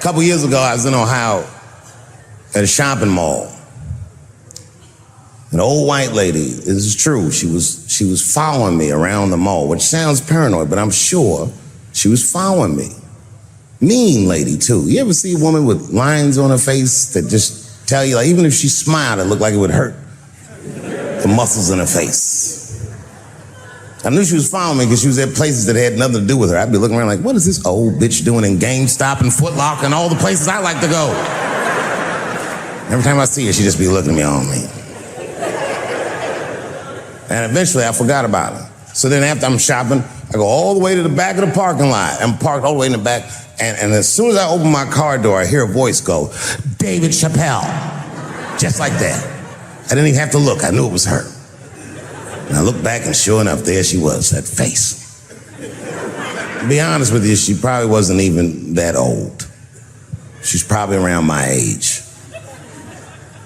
couple years ago, I was in Ohio at a shopping mall. An old white lady, this is true, she was following me around the mall, which sounds paranoid, but I'm sure she was following me. Mean lady, too. You ever see a woman with lines on her face that just tell you, like, even if she smiled, it looked like it would hurt the muscles in her face? I knew she was following me because she was at places that had nothing to do with her. I'd be looking around like, what is this old bitch doing in GameStop and Foot Locker and all the places I like to go? Every time I see her, she'd just be looking at me on me. And eventually I forgot about her. So then after I'm shopping, I go all the way to the back of the parking lot. I'm parked all the way in the back. And as soon as I open my car door, I hear a voice go, David Chappelle. Just like that. I didn't even have to look. I knew it was her. And I looked back and sure enough, there she was, that face. To be honest with you, she probably wasn't even that old. She's probably around my age.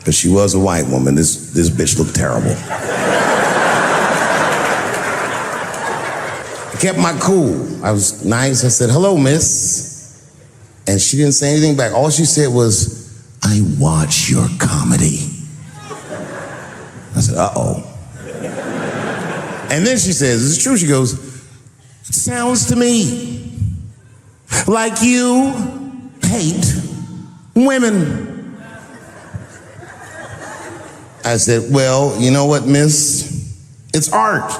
But she was a white woman. This bitch looked terrible. I kept my cool. I was nice. I said, hello, miss. And she didn't say anything back. All she said was, I watch your comedy. I said, uh-oh. And then she says, this is true, she goes, it sounds to me like you hate women. I said, well, you know what, miss? It's art.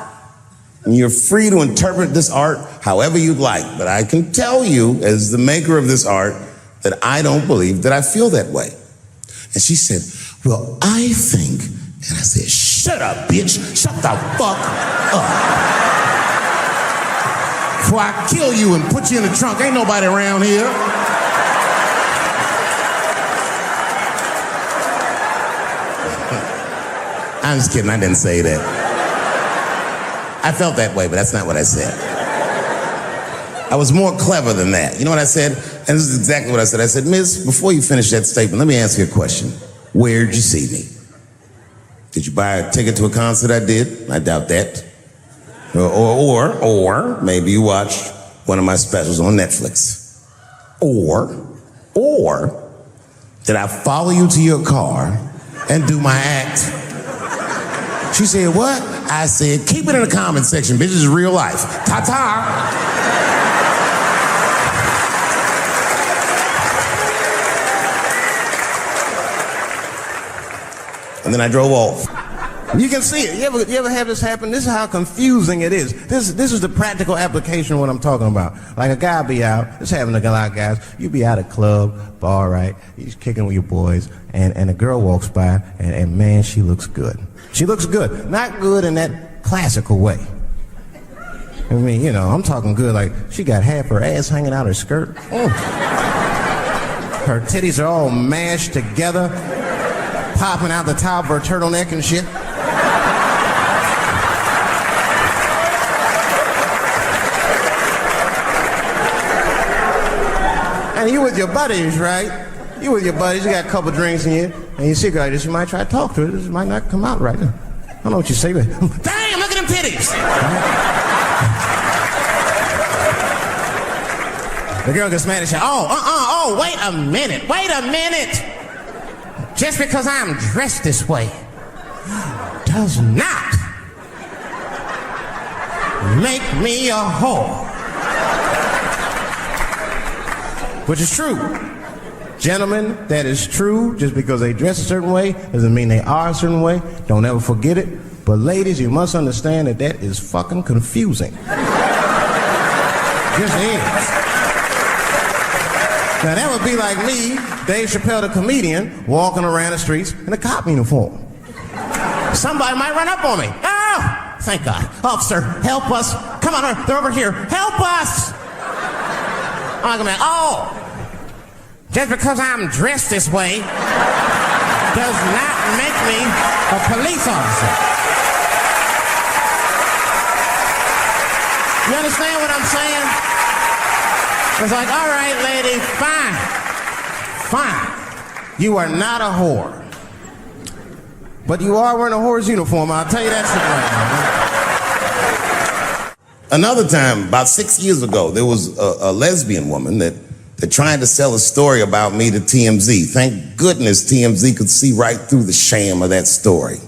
And you're free to interpret this art however you'd like. But I can tell you, as the maker of this art, that I don't believe that I feel that way. And she said, well, I think, and I said, shut up, bitch. Shut the fuck up. Before I kill you and put you in the trunk. Ain't nobody around here. I'm just kidding, I didn't say that. I felt that way, but that's not what I said. I was more clever than that. You know what I said? And this is exactly what I said. I said, miss, before you finish that statement, let me ask you a question. Where'd you see me? Did you buy a ticket to a concert? I did. I doubt that. Or maybe you watched one of my specials on Netflix. Or did I follow you to your car and do my act? She said, what? I said, keep it in the comment section, bitch. This is real life. Ta-ta. And then I drove off. You can see it. You ever have this happen? This is how confusing it is. This is the practical application of what I'm talking about. Like a guy be out, this having a lot of guys, you be out at a club, bar, right? You're kicking with your boys, and a girl walks by, and man, she looks good. She looks good. Not good in that classical way. I mean, you know, I'm talking good like she got half her ass hanging out her skirt. Oh. Her titties are all mashed together, popping out the top of her turtleneck and shit. And you with your buddies, right? You with your buddies, you got a couple drinks in you, and you see a girl like this, you might try to talk to her. This might not come out right. I don't know what you say, but damn, look at them titties! The girl gets mad and says, oh, wait a minute. Just because I'm dressed this way does not make me a whore. Which is true. Gentlemen, that is true. Just because they dress a certain way doesn't mean they are a certain way. Don't ever forget it. But ladies, you must understand that that is fucking confusing. Just is. Now that would be like me, Dave Chappelle the comedian, walking around the streets in a cop uniform. Somebody might run up on me. Oh, thank God. Officer, help us. Come on, they're over here. Help us. I'm gonna be like, oh, just because I'm dressed this way does not make me a police officer. You understand what I'm saying? It's like, all right, lady, fine. You are not a whore. But you are wearing a whore's uniform, I'll tell you that shit right now. Another time, about 6 years ago, there was a lesbian woman that They're trying to sell a story about me to TMZ. Thank goodness TMZ could see right through the sham of that story.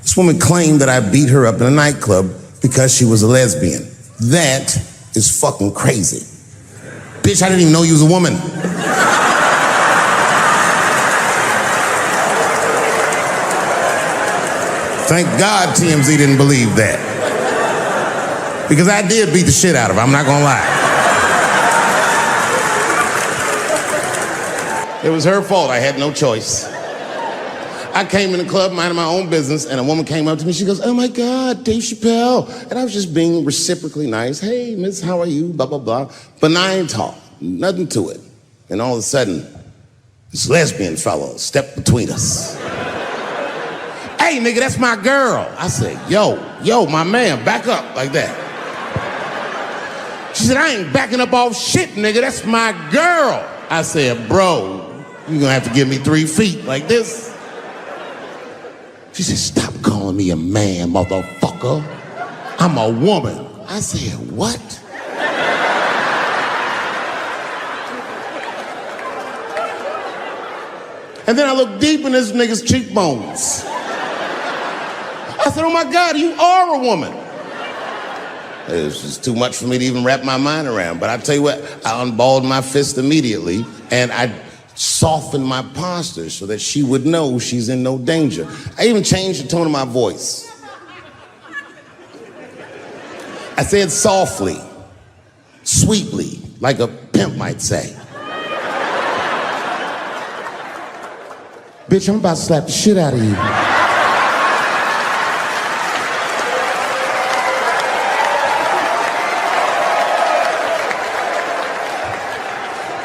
This woman claimed that I beat her up in a nightclub because she was a lesbian. That is fucking crazy. Bitch, I didn't even know you was a woman. Thank God TMZ didn't believe that. Because I did beat the shit out of her, I'm not gonna lie. It was her fault, I had no choice. I came in the club minding my own business, and a woman came up to me, she goes, "Oh my God, Dave Chappelle." And I was just being reciprocally nice. "Hey, miss, how are you?" Blah, blah, blah. Benign talk, nothing to it. And all of a sudden, this lesbian fellow stepped between us. "Hey, nigga, that's my girl." I said, yo, my man, back up like that. She said, "I ain't backing up off shit, nigga, that's my girl." I said, "Bro, you're gonna have to give me 3 feet like this." She said, "Stop calling me a man, motherfucker. I'm a woman." I said, "What?" And then I looked deep in this nigga's cheekbones. I said, "Oh my God, you are a woman." It was just too much for me to even wrap my mind around. But I tell you what, I unballed my fist immediately, and I softened my posture so that she would know she's in no danger. I even changed the tone of my voice. I said softly, sweetly, like a pimp might say. "Bitch, I'm about to slap the shit out of you."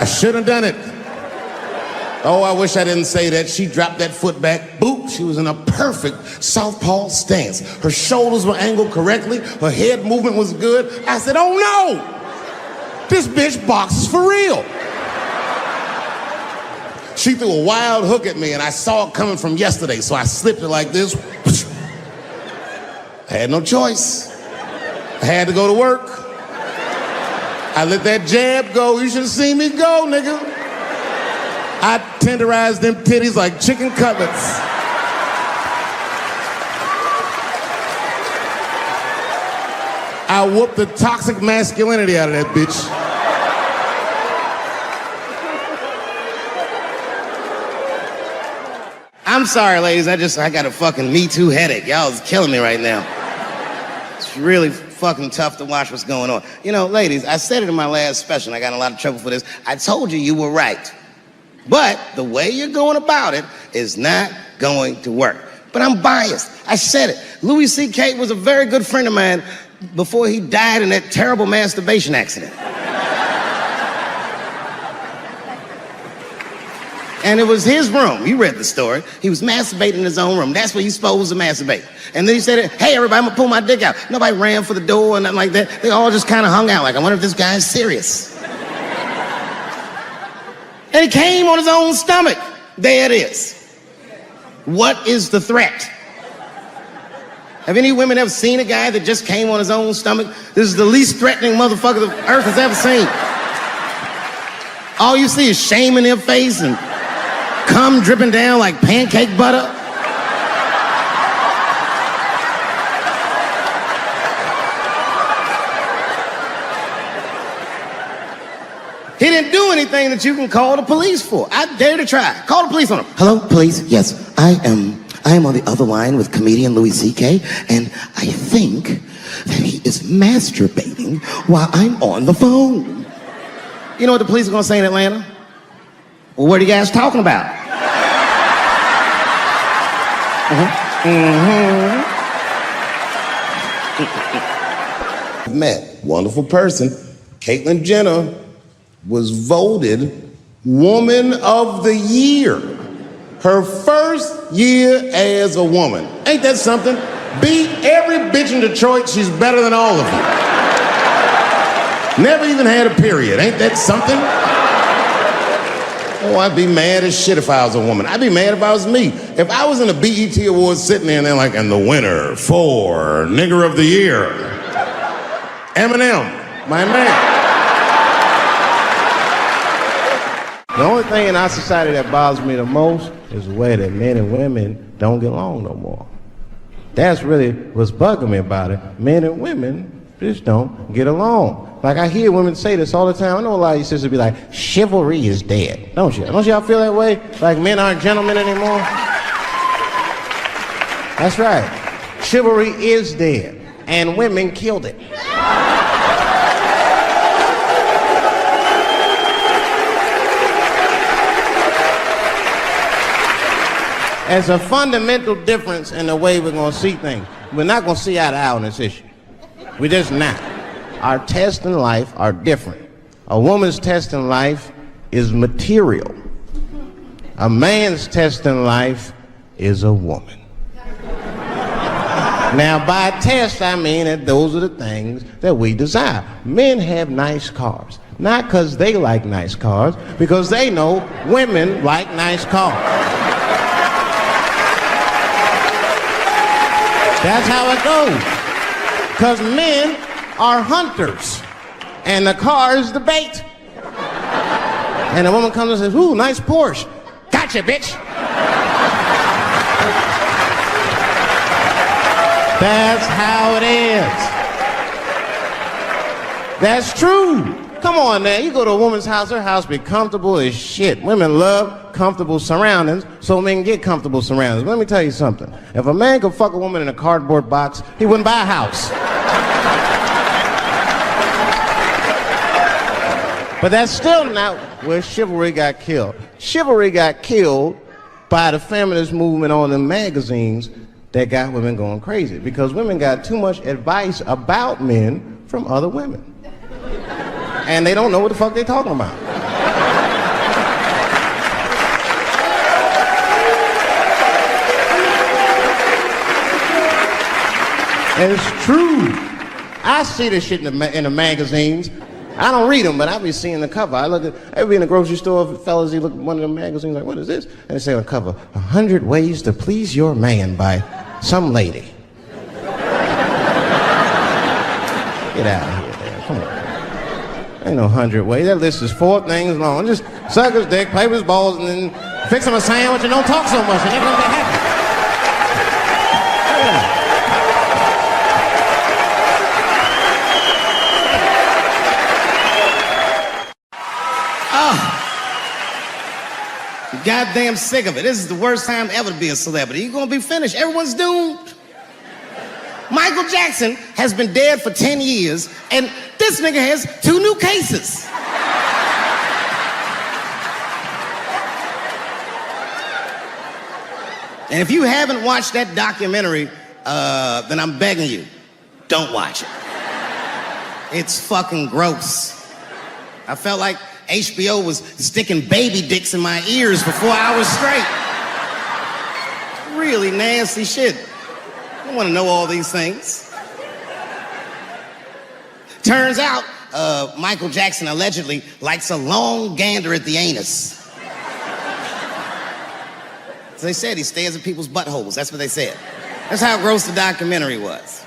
I should have done it. Oh, I wish I didn't say that. She dropped that foot back. Boop. She was in a perfect southpaw stance. Her shoulders were angled correctly. Her head movement was good. I said, "Oh no! This bitch boxes for real." She threw a wild hook at me, and I saw it coming from yesterday, so I slipped it like this. I had no choice. I had to go to work. I let that jab go. You should have seen me go, nigga. I tenderized them titties like chicken cutlets. I whooped the toxic masculinity out of that bitch. I'm sorry, ladies. I got a fucking Me Too headache. Y'all is killing me right now. It's really fucking tough to watch what's going on. You know, ladies, I said it in my last special, and I got in a lot of trouble for this. I told you were right. But the way you're going about it is not going to work. But I'm biased. I said it. Louis C.K. was a very good friend of mine before he died in that terrible masturbation accident. And it was his room. You read the story. He was masturbating in his own room. That's where you're supposed to masturbate. And then he said, "Hey, everybody, I'm gonna pull my dick out." Nobody ran for the door or nothing like that. They all just kind of hung out like, I wonder if this guy's serious. And he came on his own stomach. There it is. What is the threat? Have any women ever seen a guy that just came on his own stomach? This is the least threatening motherfucker the earth has ever seen. All you see is shame in their face and cum dripping down like pancake butter. He didn't do anything that you can call the police for. I dare to try. Call the police on him. "Hello, police? Yes, I am on the other line with comedian Louis C.K., and I think that he is masturbating while I'm on the phone." You know what the police are gonna say in Atlanta? "Well, what are you guys talking about?" Met, wonderful person, Caitlyn Jenner was voted Woman of the Year. Her first year as a woman. Ain't that something? Beat every bitch in Detroit, she's better than all of you. Never even had a period, ain't that something? Oh, I'd be mad as shit if I was a woman. I'd be mad if I was me. If I was in a BET Awards sitting there and they're like, "And the winner for Nigger of the Year, Eminem, my man." The only thing in our society that bothers me the most is the way that men and women don't get along no more. That's really what's bugging me about it. Men and women just don't get along. Like I hear women say this all the time. I know a lot of you sisters be like, chivalry is dead. Don't you? Don't y'all feel that way? Like men aren't gentlemen anymore? That's right. Chivalry is dead. And women killed it. There's a fundamental difference in the way we're going to see things. We're not going to see eye to eye on this issue. We're just not. Our tests in life are different. A woman's test in life is material. A man's test in life is a woman. Now, by test, I mean that those are the things that we desire. Men have nice cars. Not because they like nice cars, because they know women like nice cars. That's how it goes. Because men are hunters, and the car is the bait. And a woman comes and says, ooh, nice Porsche. Gotcha, bitch. That's how it is. That's true. Come on now, you go to a woman's house, her house be comfortable as shit. Women love comfortable surroundings, so men get comfortable surroundings. Let me tell you something. If a man could fuck a woman in a cardboard box, he wouldn't buy a house. But that's still not where chivalry got killed. Chivalry got killed by the feminist movement on the magazines that got women going crazy, because women got too much advice about men from other women. And they don't know what the fuck they're talking about. And it's true. I see this shit in the magazines. I don't read them, but I be seeing the cover. I be in the grocery store, fellas, you look at one of the magazines, like, what is this? And they say on the cover, 100 Ways to Please Your Man by some lady. Get out of here, man. Come on. Ain't no 100 ways. That list is 4 things long. Just suck his dick, play with his balls, and then fix him a sandwich and don't talk so much, and everyone's happy. Yeah. Oh. Goddamn sick of it. This is the worst time ever to be a celebrity. You're gonna be finished. Everyone's doomed. Michael Jackson has been dead for 10 years, and this nigga has 2 new cases. And if you haven't watched that documentary, then I'm begging you, don't watch it. It's fucking gross. I felt like HBO was sticking baby dicks in my ears for 4 hours straight. Really nasty shit. I don't want to know all these things. Turns out, Michael Jackson allegedly likes a long gander at the anus. As they said, he stares at people's buttholes. That's what they said. That's how gross the documentary was.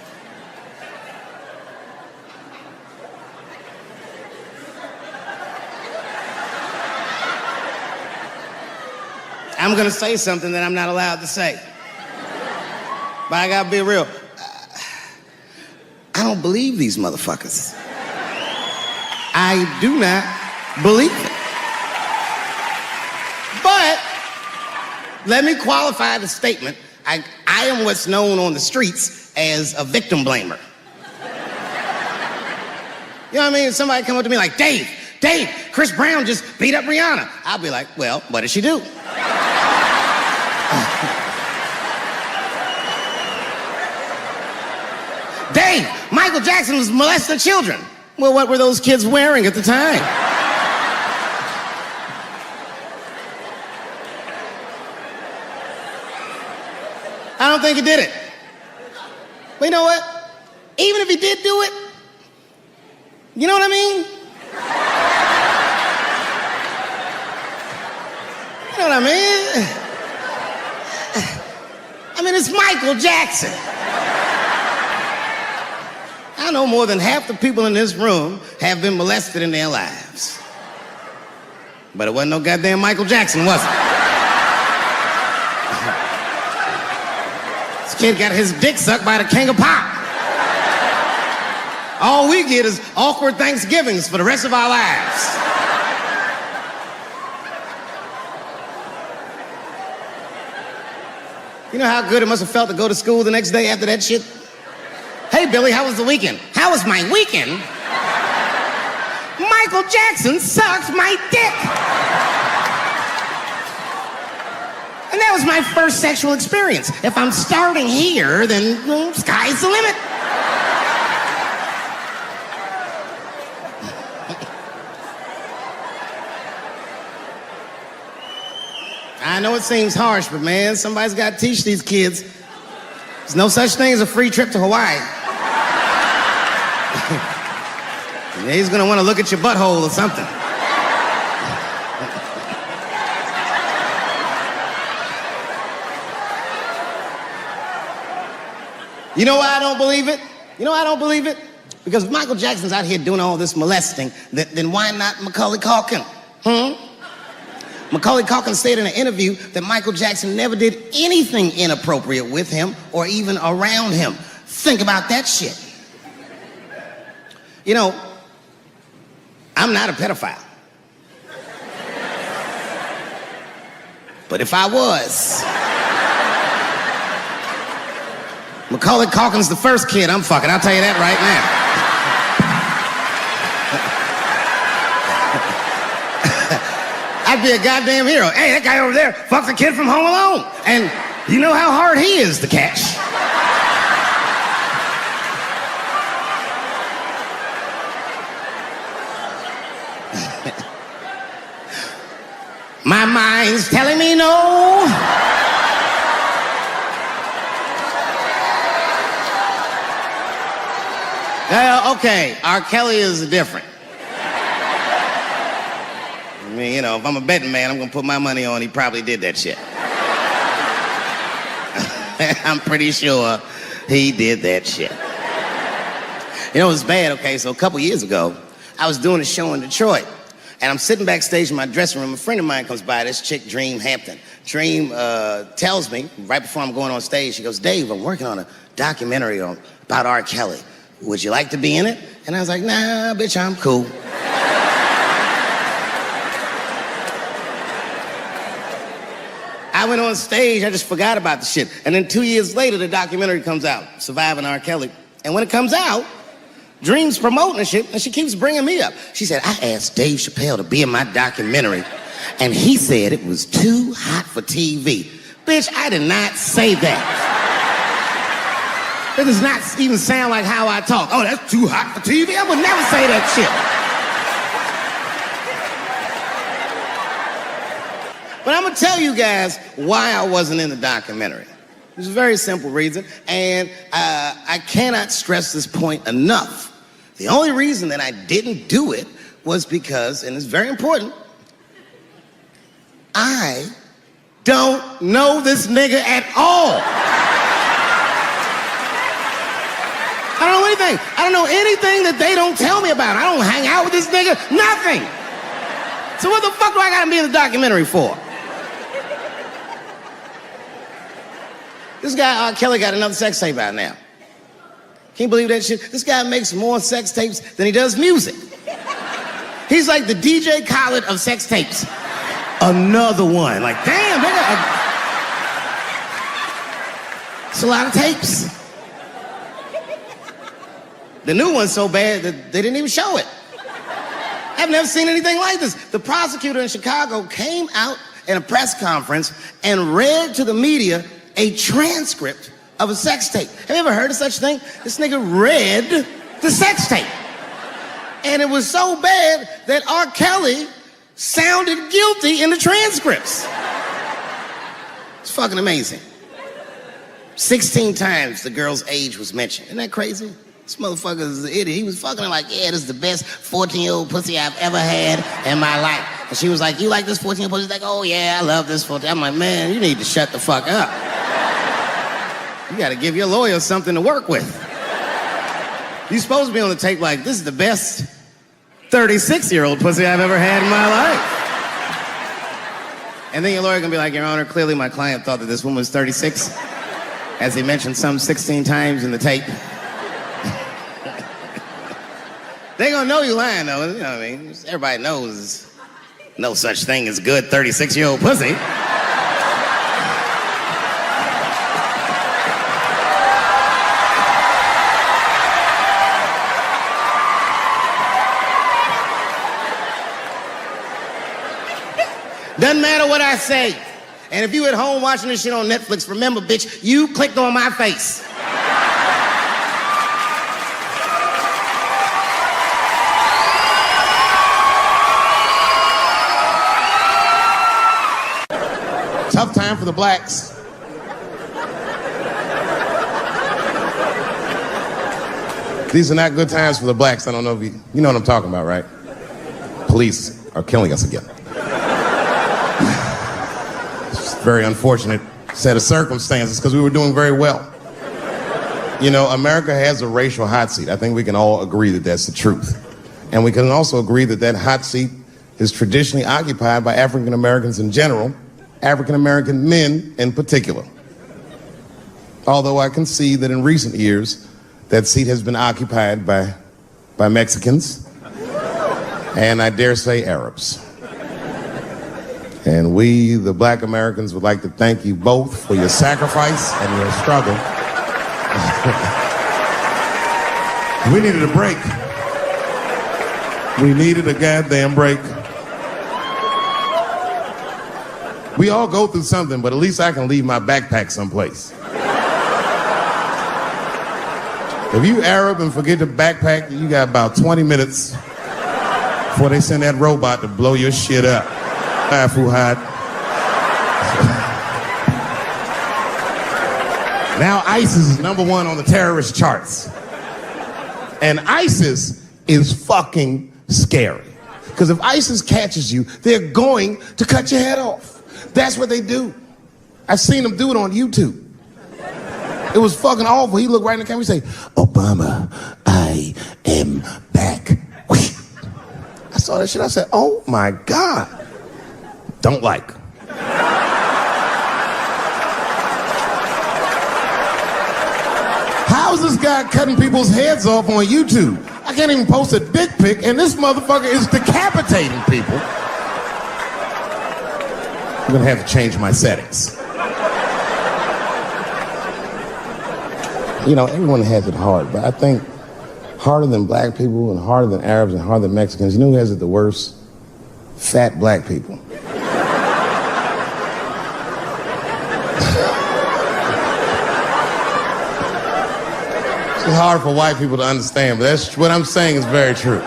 I'm gonna say something that I'm not allowed to say. But I gotta be real. I don't believe these motherfuckers. I do not believe it. But let me qualify the statement. I am what's known on the streets as a victim blamer. You know what I mean? Somebody come up to me like, Dave, Chris Brown just beat up Rihanna. I'll be like, well, what did she do? Dave, Michael Jackson was molesting children. Well, what were those kids wearing at the time? I don't think he did it. But you know what? Even if he did do it, you know what I mean? You know what I mean? I mean, it's Michael Jackson. I know more than half the people in this room have been molested in their lives. But it wasn't no goddamn Michael Jackson, was it? This kid got his dick sucked by the king of pop. All we get is awkward Thanksgivings for the rest of our lives. You know how good it must have felt to go to school the next day after that shit? Hey, Billy, how was the weekend? How was my weekend? Michael Jackson sucked my dick. And that was my first sexual experience. If I'm starting here, then sky's the limit. I know it seems harsh, but man, somebody's got to teach these kids. There's no such thing as a free trip to Hawaii. He's gonna want to look at your butthole or something. You know why I don't believe it? You know why I don't believe it? Because if Michael Jackson's out here doing all this molesting, then why not Macaulay Culkin? Macaulay Culkin said in an interview that Michael Jackson never did anything inappropriate with him or even around him. Think about that shit. You know, I'm not a pedophile. But if I was, Macaulay Culkin's the first kid I'm fucking, I'll tell you that right now. I'd be a goddamn hero. Hey, that guy over there fucked a kid from Home Alone. And you know how hard he is to catch. My mind's telling me no. Okay, R. Kelly is different. I mean, you know, if I'm a betting man, I'm gonna put my money on he probably did that shit. I'm pretty sure he did that shit. You know, it's bad, okay, so a couple years ago, I was doing a show in Detroit, and I'm sitting backstage in my dressing room. A friend of mine comes by, this chick, Dream Hampton. Dream tells me, right before I'm going on stage, she goes, Dave, I'm working on a documentary about R. Kelly. Would you like to be in it? And I was like, nah, bitch, I'm cool. I went on stage, I just forgot about the shit. And then 2 years later, the documentary comes out, Surviving R. Kelly. And when it comes out, Dream's promoting the shit, and she keeps bringing me up. She said, I asked Dave Chappelle to be in my documentary, and he said it was too hot for TV. Bitch, I did not say that. It does not even sound like how I talk. Oh, that's too hot for TV? I would never say that shit. But I'm gonna tell you guys why I wasn't in the documentary. There's a very simple reason, and I cannot stress this point enough. The only reason that I didn't do it was because, and it's very important, I don't know this nigga at all. I don't know anything. I don't know anything that they don't tell me about. I don't hang out with this nigga, nothing. So what the fuck do I gotta be in the documentary for? This guy, R. Kelly, got another sex tape out now. Can you believe that shit? This guy makes more sex tapes than he does music. He's like the DJ Khaled of sex tapes. Another one. Like, damn, nigga. It's a lot of tapes. The new one's so bad that they didn't even show it. I've never seen anything like this. The prosecutor in Chicago came out in a press conference and read to the media a transcript of a sex tape. Have you ever heard of such thing? This nigga read the sex tape. And it was so bad that R. Kelly sounded guilty in the transcripts. It's fucking amazing. 16 times the girl's age was mentioned. Isn't that crazy? This motherfucker is an idiot. He was fucking her like, yeah, this is the best 14-year-old pussy I've ever had in my life. And she was like, you like this 14-year-old pussy? He's like, oh yeah, I love this 14. I'm like, man, you need to shut the fuck up. You gotta give your lawyer something to work with. You're supposed to be on the tape like, this is the best 36-year-old pussy I've ever had in my life. And then your lawyer gonna be like, Your Honor, clearly my client thought that this woman was 36, as he mentioned some 16 times in the tape. They gonna know you lying though, you know what I mean? Everybody knows no such thing as good 36-year-old pussy. Doesn't matter what I say. And if you at home watching this shit on Netflix, remember, bitch, you clicked on my face. Tough time for the blacks. These are not good times for the blacks. I don't know if you know what I'm talking about, right? Police are killing us again. Very unfortunate set of circumstances because we were doing very well. You know, America has a racial hot seat. I think we can all agree that that's the truth. And we can also agree that that hot seat is traditionally occupied by African Americans in general, African American men in particular. Although I can see that in recent years, that seat has been occupied by Mexicans, and I dare say Arabs. And we, the black Americans, would like to thank you both for your sacrifice and your struggle. We needed a break. We needed a goddamn break. We all go through something, but at least I can leave my backpack someplace. If you Arab and forget the backpack, you got about 20 minutes before they send that robot to blow your shit up. Fuhad. Now ISIS is #1 on the terrorist charts. And ISIS is fucking scary. Because if ISIS catches you, they're going to cut your head off. That's what they do. I've seen them do it on YouTube. It was fucking awful. He looked right in the camera and say, Obama, I am back. I saw that shit. I said, oh my God. Don't like. How is this guy cutting people's heads off on YouTube? I can't even post a dick pic, and this motherfucker is decapitating people. I'm gonna have to change my settings. You know, everyone has it hard, but I think harder than black people and harder than Arabs and harder than Mexicans, you know who has it the worst? Fat black people. It's hard for white people to understand, but that's what I'm saying is very true.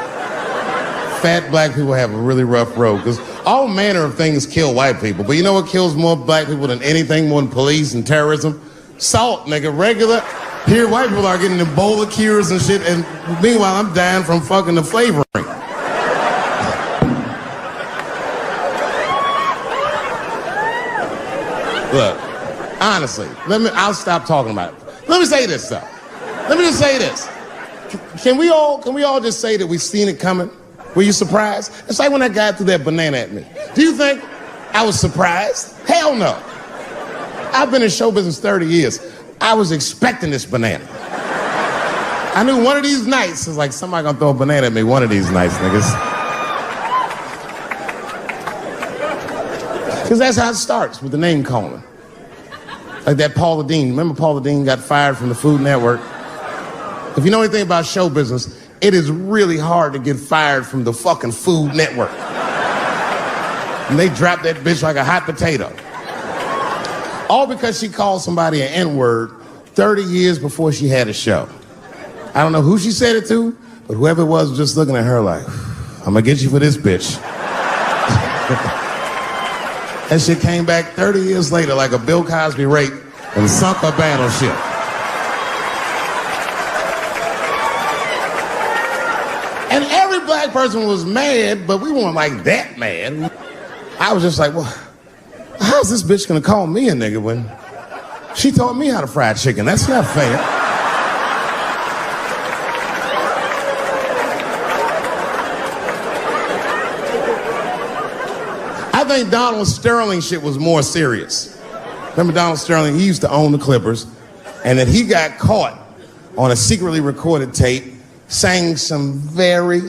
Fat black people have a really rough road because all manner of things kill white people. But you know what kills more black people than anything, more than police and terrorism? Salt, nigga, regular. Here, white people are getting Ebola cures and shit, and meanwhile, I'm dying from fucking the flavoring. Look, honestly, I'll stop talking about it. Let me say this, though. Let me just say this. Can we all just say that we've seen it coming? Were you surprised? It's like when that guy threw that banana at me. Do you think I was surprised? Hell no. I've been in show business 30 years. I was expecting this banana. I knew one of these nights, it's like somebody gonna throw a banana at me one of these nights, niggas. Because that's how it starts, with the name calling. Like that Paula Deen. Remember Paula Deen got fired from the Food Network? If you know anything about show business, it is really hard to get fired from the fucking Food Network. And they dropped that bitch like a hot potato. All because she called somebody an N-word 30 years before she had a show. I don't know who she said it to, but whoever it was just looking at her like, I'm gonna get you for this bitch. That shit came back 30 years later like a Bill Cosby rape and sunk a battleship. And every black person was mad, but we weren't like that mad. I was just like, well, how's this bitch gonna call me a nigga when she taught me how to fry chicken? That's not fair. I think Donald Sterling shit was more serious. Remember Donald Sterling? He used to own the Clippers, and then he got caught on a secretly recorded tape saying some very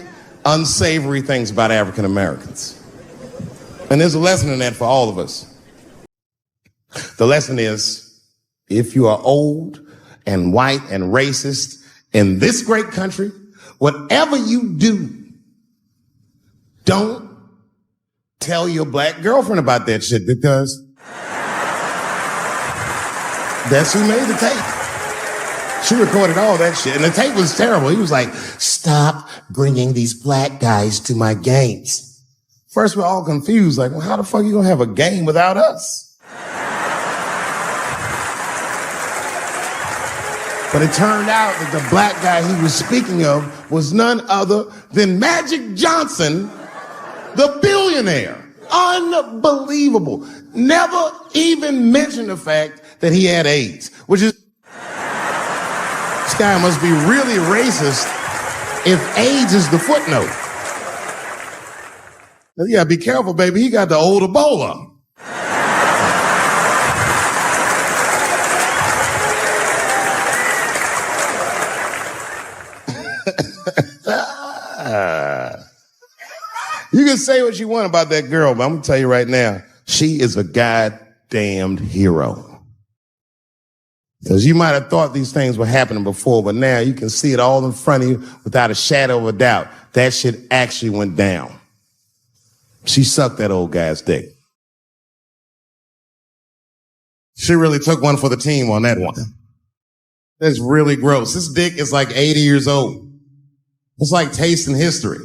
unsavory things about African Americans. And there's a lesson in that for all of us. The lesson is, if you are old and white and racist in this great country, whatever you do, don't tell your black girlfriend about that shit, because that's who made the tape. She recorded all that shit, and the tape was terrible. He was like, stop bringing these black guys to my games. First, we're all confused, like, well, how the fuck are you gonna have a game without us? But it turned out that the black guy he was speaking of was none other than Magic Johnson, the billionaire. Unbelievable. Never even mentioned the fact that he had AIDS, which is, this guy must be really racist if AIDS is the footnote. You gotta be careful, baby. He got the old Ebola. You can say what you want about that girl, but I'm gonna tell you right now, she is a goddamned hero. Because you might have thought these things were happening before, but now you can see it all in front of you without a shadow of a doubt. That shit actually went down. She sucked that old guy's dick. She really took one for the team on that one. That's really gross. This dick is like 80 years old. It's like tasting history.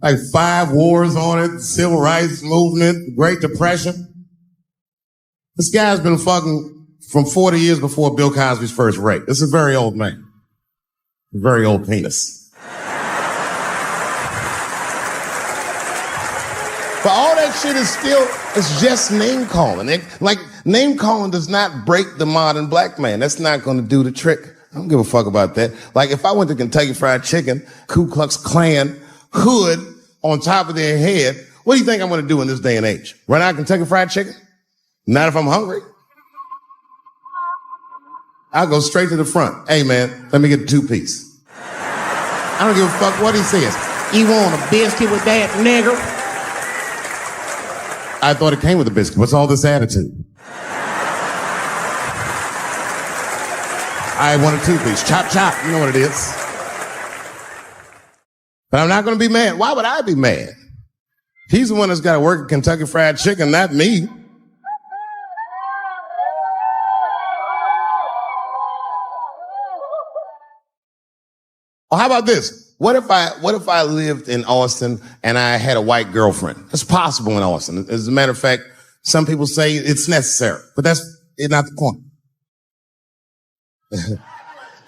Like 5 wars on it, civil rights movement, Great Depression. This guy's been fucking from 40 years before Bill Cosby's first rape. This is a very old man. A very old penis. But all that shit is still, it's just name calling. Like, name calling does not break the modern black man. That's not going to do the trick. I don't give a fuck about that. Like, if I went to Kentucky Fried Chicken, Ku Klux Klan, hood on top of their head, what do you think I'm going to do in this day and age? Run out Kentucky Fried Chicken? Not if I'm hungry. I'll go straight to the front. Hey, man, let me get a 2-piece. I don't give a fuck what he says. You want a biscuit with that, nigger? I thought it came with a biscuit. What's all this attitude? I want a 2-piece. Chop, chop. You know what it is. But I'm not going to be mad. Why would I be mad? He's the one that's got to work at Kentucky Fried Chicken, not me. Or how about this? What if I lived in Austin and I had a white girlfriend? It's possible in Austin. As a matter of fact, some people say it's necessary, but that's not the point.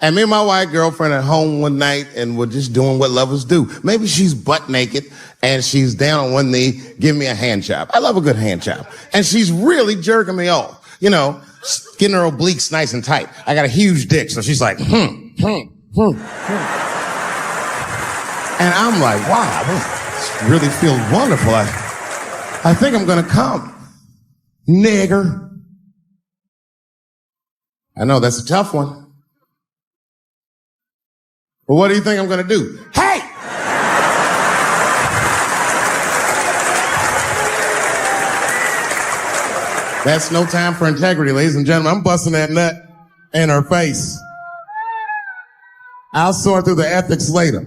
And me and my white girlfriend at home one night, and we're just doing what lovers do. Maybe she's butt naked and she's down on one knee, giving me a hand job. I love a good hand job. And she's really jerking me off. You know, getting her obliques nice and tight. I got a huge dick, so she's like, And I'm like, wow, this really feels wonderful. I think I'm gonna come. Nigger. I know that's a tough one. But what do you think I'm gonna do? Hey! That's no time for integrity, ladies and gentlemen. I'm busting that nut in her face. I'll sort through the ethics later.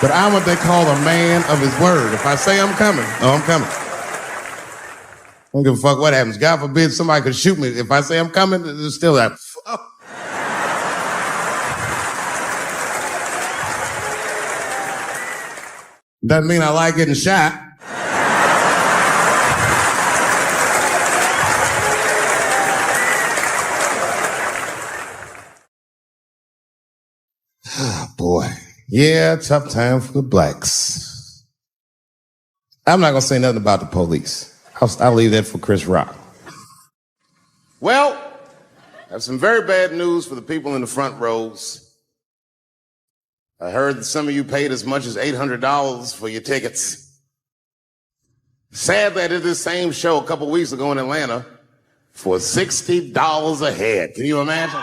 But I'm what they call a man of his word. If I say I'm coming, I'm coming. I don't give a fuck what happens. God forbid somebody could shoot me. If I say I'm coming, it's still that. Doesn't mean I like getting shot. Oh, boy. Yeah, tough time for the blacks. I'm not going to say nothing about the police. I'll leave that for Chris Rock. Well, I have some very bad news for the people in the front rows. I heard that some of you paid as much as $800 for your tickets. Sadly, I did this same show a couple weeks ago in Atlanta for $60 a head. Can you imagine?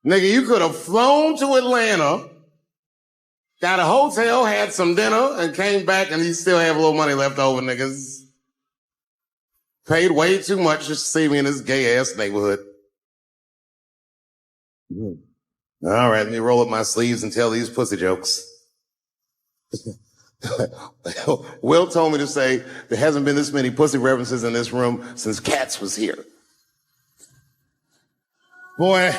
Nigga, you could have flown to Atlanta, got a hotel, had some dinner, and came back and you still have a little money left over, niggas. Paid way too much just to see me in this gay-ass neighborhood. All right, let me roll up my sleeves and tell these pussy jokes. Will told me to say there hasn't been this many pussy references in this room since Cats was here. Boy,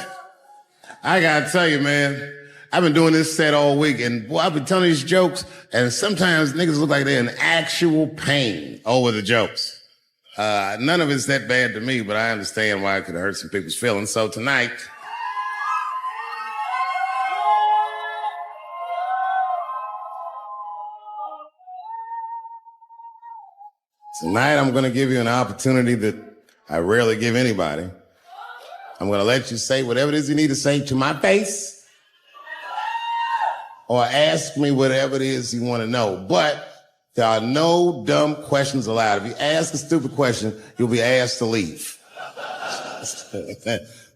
I gotta tell you, man, I've been doing this set all week, and boy, I've been telling these jokes, and sometimes niggas look like they're in actual pain over the jokes. None of it's that bad to me, but I understand why it could hurt some people's feelings. So tonight, I'm going to give you an opportunity that I rarely give anybody. I'm going to let you say whatever it is you need to say to my face or ask me whatever it is you want to know. But there are no dumb questions allowed. If you ask a stupid question, you'll be asked to leave.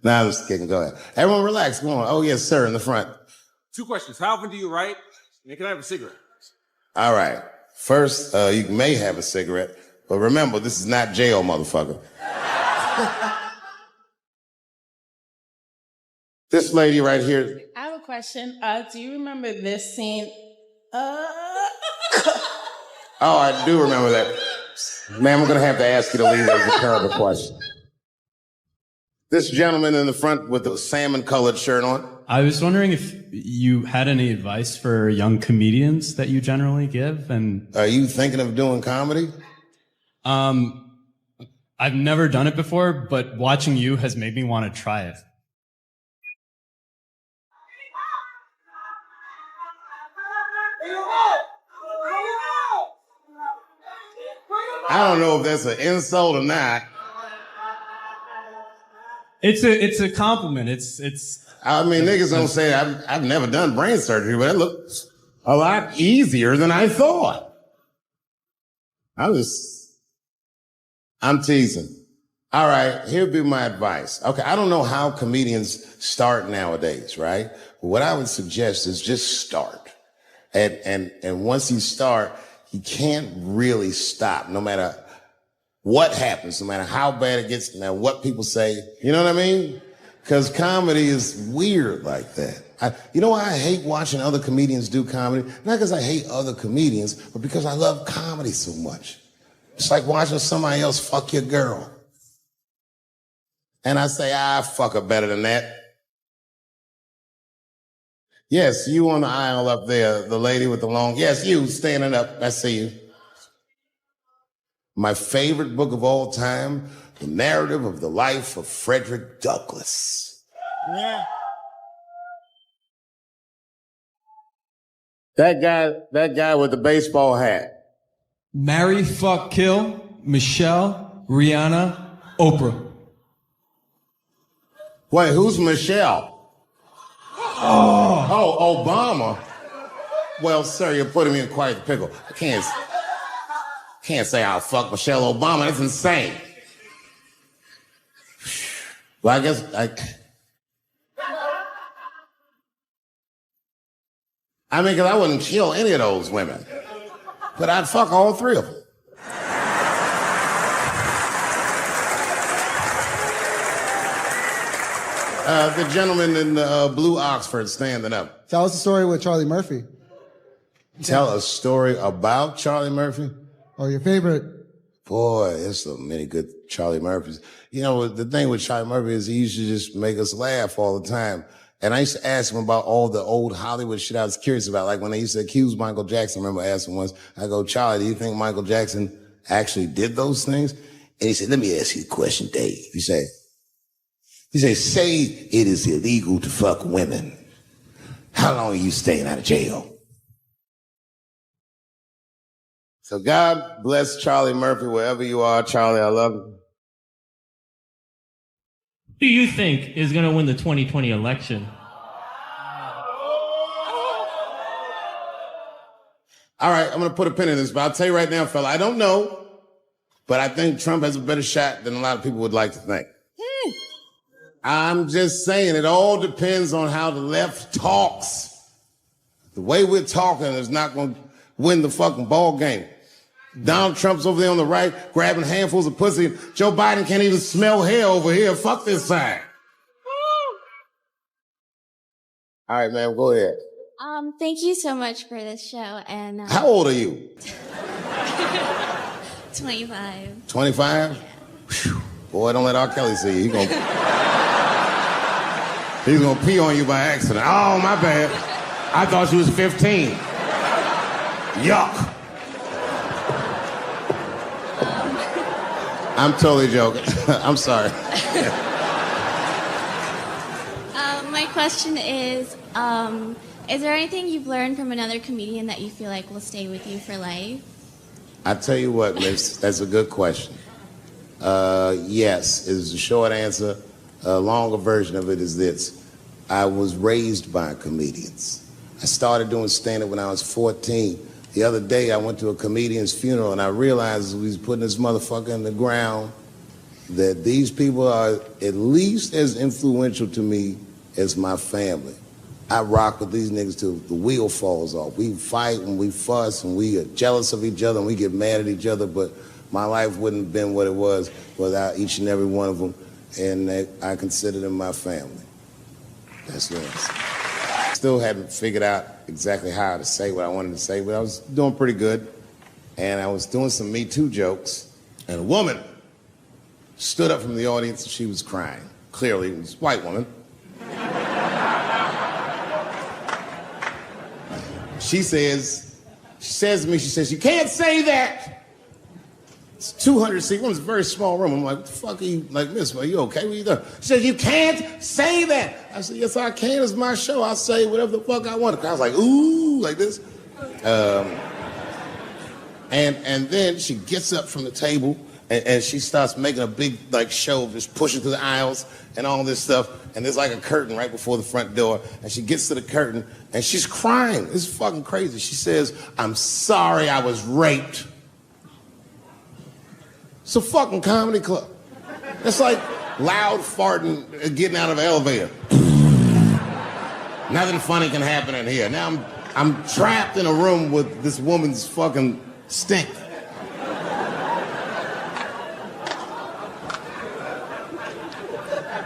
Nah, I'm just kidding. Go ahead. Everyone relax. Come on. Oh, yes, sir, in the front. 2 questions. How often do you write? And can I have a cigarette? All right. First, you may have a cigarette. But remember, this is not jail, motherfucker. This lady right here. I have a question. Do you remember this scene? Oh, I do remember that. Ma'am, I'm going to have to ask you to leave. That's a terrible question. This gentleman in the front with the salmon-colored shirt on. I was wondering if you had any advice for young comedians that you generally give. And are you thinking of doing comedy? I've never done it before, but watching you has made me want to try it. I don't know if that's an insult or not. It's a compliment. I mean, niggas don't say I've never done brain surgery, but it looks a lot easier than I thought. I'm teasing. All right, here'd be my advice. Okay, I don't know how comedians start nowadays, right? What I would suggest is just start. And once you start, you can't really stop, no matter what happens, no matter how bad it gets, no matter what people say. You know what I mean? Because comedy is weird like that. You know why I hate watching other comedians do comedy? Not because I hate other comedians, but because I love comedy so much. It's like watching somebody else fuck your girl. And I say, fuck her better than that. Yes, you on the aisle up there, the lady with the long, yes, you standing up, I see you. My favorite book of all time, The Narrative of the Life of Frederick Douglass. Yeah. That guy with the baseball hat. Marry, fuck, kill, Michelle, Rihanna, Oprah. Wait, who's Michelle? Oh, Obama. Well, sir, you're putting me in quite the pickle. I can't say I'll fuck Michelle Obama. That's insane. Well, I guess because I wouldn't kill any of those women. But I'd fuck all three of them. The gentleman in the blue Oxford standing up. Tell us the story with Charlie Murphy. Tell a story about Charlie Murphy? Or your favorite. Boy, there's so many good Charlie Murphys. You know, the thing with Charlie Murphy is he used to just make us laugh all the time. And I used to ask him about all the old Hollywood shit I was curious about. Like when they used to accuse Michael Jackson, I remember asking once, I go, Charlie, do you think Michael Jackson actually did those things? And he said, let me ask you a question, Dave. He said, say it is illegal to fuck women. How long are you staying out of jail? So God bless Charlie Murphy, wherever you are. Charlie, I love you. do you think is going to win the 2020 election? All right, I'm going to put a pin in this, but I'll tell you right now, fella, I don't know, but I think Trump has a better shot than a lot of people would like to think. I'm just saying it all depends on how the left talks. The way we're talking is not going to win the fucking ball game. Donald Trump's over there on the right, grabbing handfuls of pussy. Joe Biden can't even smell hair over here. Fuck this side. All right, man, go ahead. Thank you so much for this show. And How old are you? 25. 25? Yeah. Boy, don't let R. Kelly see you. He's gonna pee on you by accident. Oh, my bad. I thought she was 15. Yuck. I'm totally joking. I'm sorry. My question is there anything you've learned from another comedian that you feel like will stay with you for life? I tell you what, miss, that's a good question. Yes, is the short answer. A longer version of it is this. I was raised by comedians. I started doing stand-up when I was 14. The other day, I went to a comedian's funeral, and I realized as we was putting this motherfucker in the ground that these people are at least as influential to me as my family. I rock with these niggas till the wheel falls off. We fight and we fuss and we are jealous of each other and we get mad at each other, but my life wouldn't have been what it was without each and every one of them, and I consider them my family. That's yours. Still haven't figured out exactly how to say what I wanted to say, but I was doing pretty good, and I was doing some Me Too jokes, and a woman stood up from the audience and she was crying. Clearly, it was a white woman. She says to me, you can't say that. It's 200 seat room, it's a very small room. I'm like, what the fuck are you, like, miss, are you okay? What are you doing? She says, you can't say that. I said, yes, I can, it's my show. I'll say whatever the fuck I want. The crowd's like, ooh, like this. And then she gets up from the table and she starts making a big, like, show, just pushing through the aisles and all this stuff. And there's like a curtain right before the front door. And she gets to the curtain and she's crying. It's fucking crazy. She says, I'm sorry I was raped. It's a fucking comedy club. It's like loud farting getting out of an elevator. Nothing funny can happen in here. Now I'm trapped in a room with this woman's fucking stink.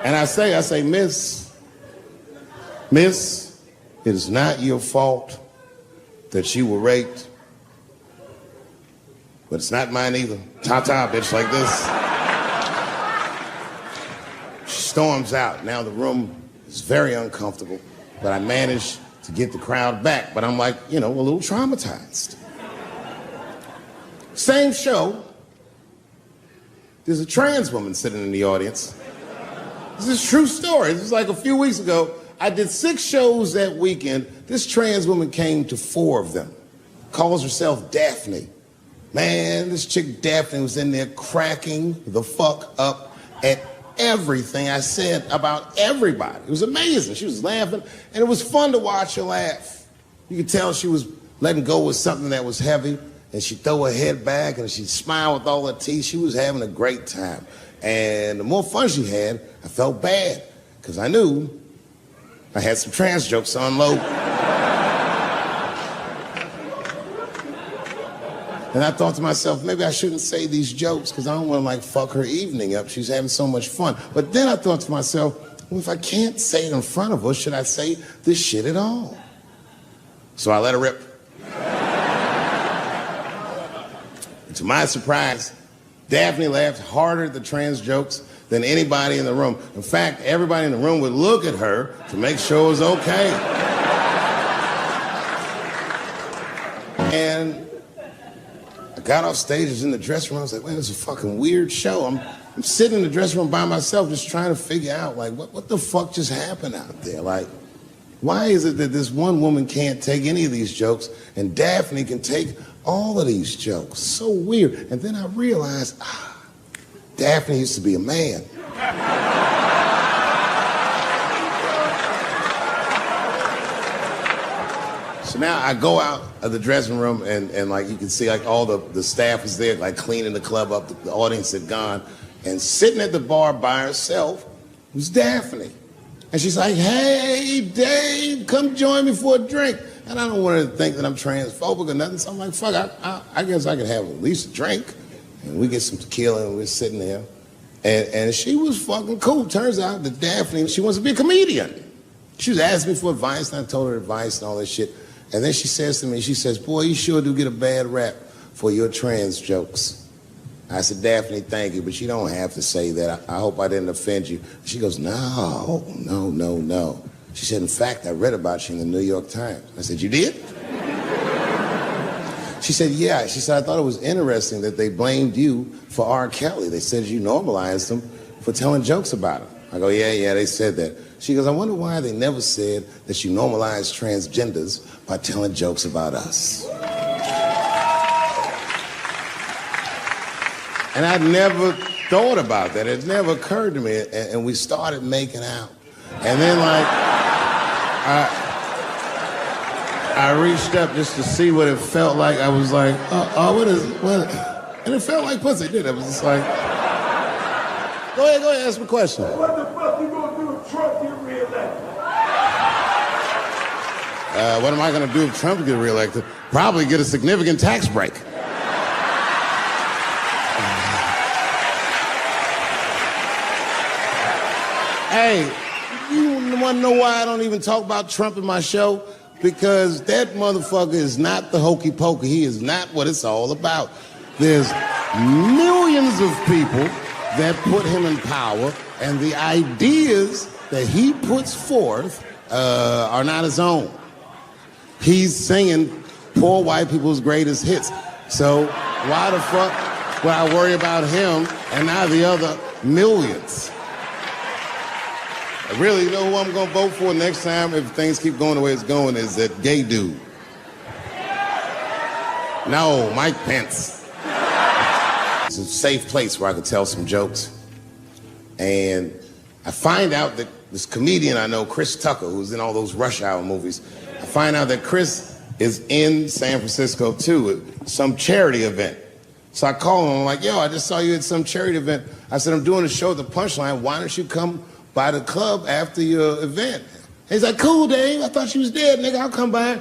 And I say, miss, it is not your fault that you were raped, but it's not mine either. Ta-ta, bitch, like this. She storms out. Now the room is very uncomfortable, but I managed to get the crowd back, but I'm like, a little traumatized. Same show, there's a trans woman sitting in the audience. This is a true story. This was like a few weeks ago. I did 6 shows that weekend. This trans woman came to 4 of them. Calls herself Daphne. Man, this chick Daphne was in there cracking the fuck up at everything I said about everybody. It was amazing. She was laughing, and it was fun to watch her laugh. You could tell she was letting go with something that was heavy, and she'd throw her head back, and she'd smile with all her teeth. She was having a great time. And the more fun she had, I felt bad, because I knew I had some trans jokes to unload. And I thought to myself, maybe I shouldn't say these jokes, because I don't want to, fuck her evening up. She's having so much fun. But then I thought to myself, well, if I can't say it in front of her, should I say this shit at all? So I let her rip. And to my surprise, Daphne laughed harder at the trans jokes than anybody in the room. In fact, everybody in the room would look at her to make sure it was okay. And I got off stage, I was in the dressing room, I was like, man, this is a fucking weird show. I'm sitting in the dressing room by myself just trying to figure out, what the fuck just happened out there? Why is it that this one woman can't take any of these jokes and Daphne can take all of these jokes? So weird. And then I realized, Daphne used to be a man. So now I go out of the dressing room and like you can see like all the staff is there like cleaning the club up, the audience had gone, and sitting at the bar by herself was Daphne. And she's like, hey, Dave, come join me for a drink. And I don't want her to think that I'm transphobic or nothing, so I'm like, fuck, I guess I could have at least a drink. And we get some tequila and we're sitting there. And she was fucking cool. Turns out that Daphne, she wants to be a comedian. She was asking me for advice, and I told her advice and all that shit. And then she says to me, she says, boy, you sure do get a bad rap for your trans jokes. I said, Daphne, thank you, but you don't have to say that. I hope I didn't offend you. She goes, no. She said, in fact, I read about you in the New York Times. I said, you did? She said, yeah. She said, I thought it was interesting that they blamed you for R. Kelly. They said you normalized him for telling jokes about him. I go, yeah, they said that. She goes, I wonder why they never said that you normalized transgenders by telling jokes about us. And I'd never thought about that. It never occurred to me. And we started making out. And then like, I reached up just to see what it felt like. I was like, what? And it felt like pussy, didn't it? It was just like, go ahead, ask me a question. What the fuck you gonna do if Trump get reelected? What am I gonna do if Trump get reelected? Probably get a significant tax break. Hey, you wanna know why I don't even talk about Trump in my show? Because that motherfucker is not the hokey pokey. He is not what it's all about. There's millions of people that put him in power, and the ideas that he puts forth are not his own. He's singing poor white people's greatest hits. So why the fuck would I worry about him and not the other millions? I really know who I'm gonna vote for next time if things keep going the way it's going is that gay dude. No, Mike Pence. It's a safe place where I could tell some jokes. And I find out that this comedian I know, Chris Tucker, who's in all those Rush Hour movies, I find out that Chris is in San Francisco too, at some charity event. So I call him, I'm like, yo, I just saw you at some charity event. I said, I'm doing a show at the Punchline, why don't you come by the club after your event? He's like, cool, Dave, I thought you was dead, nigga, I'll come by.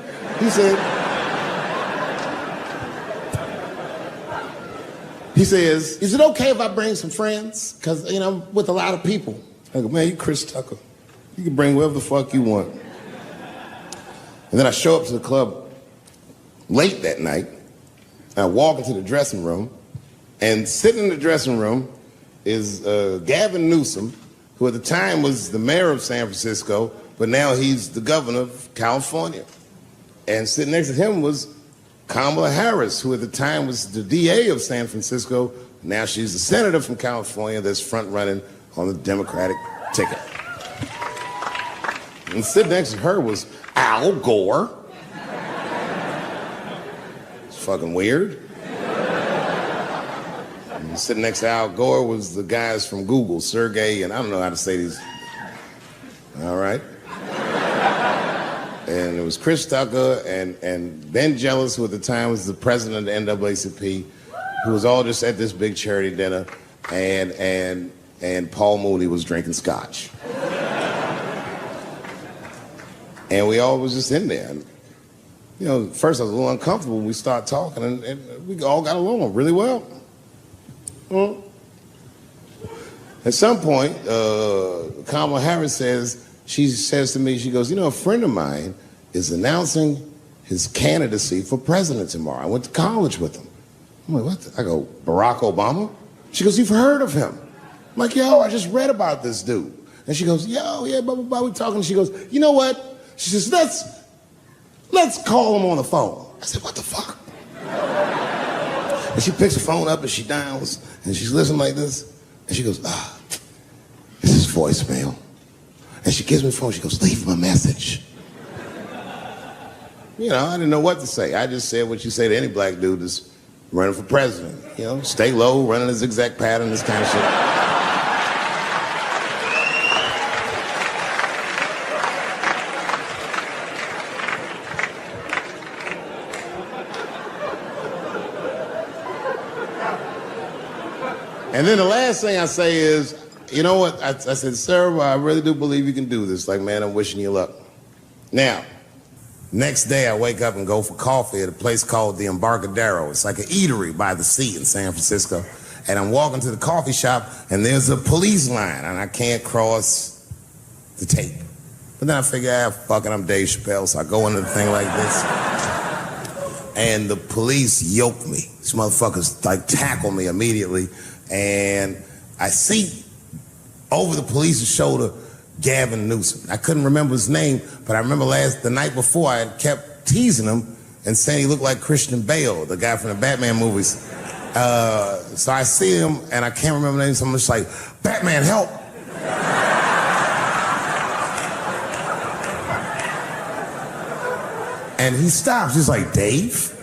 He says, is it okay if I bring some friends? Because, you know, I'm with a lot of people. I go, man, you Chris Tucker. You can bring whoever the fuck you want. And then I show up to the club late that night. I walk into the dressing room, and sitting in the dressing room is Gavin Newsom, who at the time was the mayor of San Francisco, but now he's the governor of California. And sitting next to him was Kamala Harris, who at the time was the DA of San Francisco. Now she's the senator from California that's front-running on the Democratic ticket. And sitting next to her was Al Gore. It's fucking weird. And sitting next to Al Gore was the guys from Google, Sergey, and I don't know how to say these. All right. And it was Chris Tucker and Ben Jealous, who at the time was the president of the NAACP, who was all just at this big charity dinner, and Paul Mooney was drinking scotch. And we all was just in there. And, you know, first I was a little uncomfortable when we started talking, and we all got along really well. Well, at some point, Kamala Harris she says to me, she goes, you know, a friend of mine is announcing his candidacy for president tomorrow. I went to college with him. I'm like, what? I go, Barack Obama? She goes, you've heard of him? I'm like, yo, I just read about this dude. And she goes, yo, yeah, blah, blah, blah, we talking. She goes, you know what? She says, let's call him on the phone. I said, what the fuck? And she picks the phone up and she dials and she's listening like this. And she goes, this is voicemail. And she gives me the phone, she goes, leave him a message. You know, I didn't know what to say. I just said what you say to any black dude that's running for president. You know, stay low, running a zigzag pattern, this kind of shit. And then the last thing I say is, you know what? I said, sir, I really do believe you can do this. Like, man, I'm wishing you luck. Now, next day I wake up and go for coffee at a place called the Embarcadero. It's like an eatery by the sea in San Francisco. And I'm walking to the coffee shop and there's a police line and I can't cross the tape. But then I figure, fuck it, I'm Dave Chappelle, so I go into the thing like this. And the police yoke me. These motherfuckers like tackle me immediately. And I see over the police's shoulder Gavin Newsom. I couldn't remember his name, but I remember the night before I had kept teasing him and saying he looked like Christian Bale, the guy from the Batman movies. So I see him and I can't remember the name, so I'm just like, Batman, help! And he stops, he's like, Dave?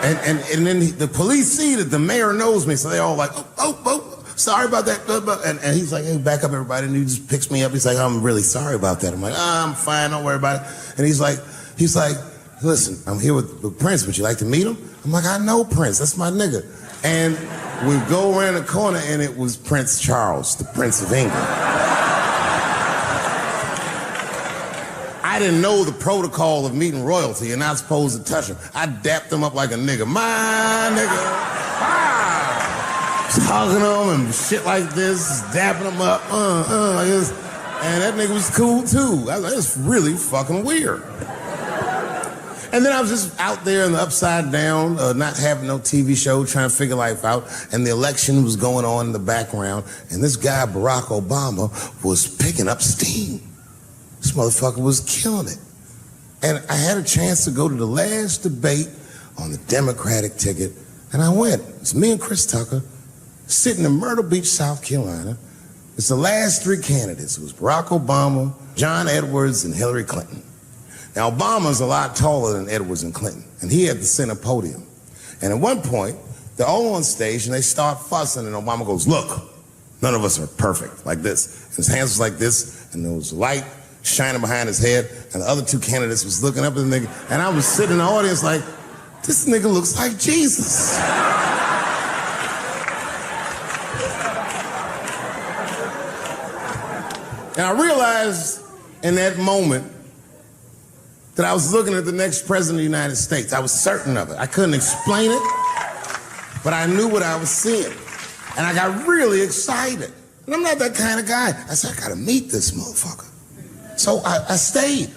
And then the police see that the mayor knows me, so they're all like, oh, sorry about that. And he's like, hey, back up everybody. And he just picks me up. He's like, I'm really sorry about that. I'm like, I'm fine, don't worry about it. And he's like, listen, I'm here with Prince. Would you like to meet him? I'm like, I know Prince, that's my nigga. And we go around the corner and it was Prince Charles, the Prince of England. I didn't know the protocol of meeting royalty. You're not supposed to touch him. I dapped him up like a nigga. My nigga. Ah! Hugging him and shit like this, dapping him up, like this. And that nigga was cool too. I was like, it's really fucking weird. And then I was just out there in the upside down, not having no TV show, trying to figure life out. And the election was going on in the background. And this guy, Barack Obama, was picking up steam. This motherfucker was killing it. And I had a chance to go to the last debate on the Democratic ticket, and I went. It's me and Chris Tucker sitting in Myrtle Beach, South Carolina. It's the last three candidates. It was Barack Obama, John Edwards, and Hillary Clinton. Now, Obama's a lot taller than Edwards and Clinton, and he had the center podium. And at one point, they're all on stage, and they start fussing, and Obama goes, look, none of us are perfect, like this. And his hands was like this, and there was light shining behind his head, and the other two candidates was looking up at the nigga, and I was sitting in the audience like, this nigga looks like Jesus. And I realized in that moment that I was looking at the next president of the United States. I was certain of it. I couldn't explain it, but I knew what I was seeing. And I got really excited. And I'm not that kind of guy. I said, I gotta meet this motherfucker. So I stayed.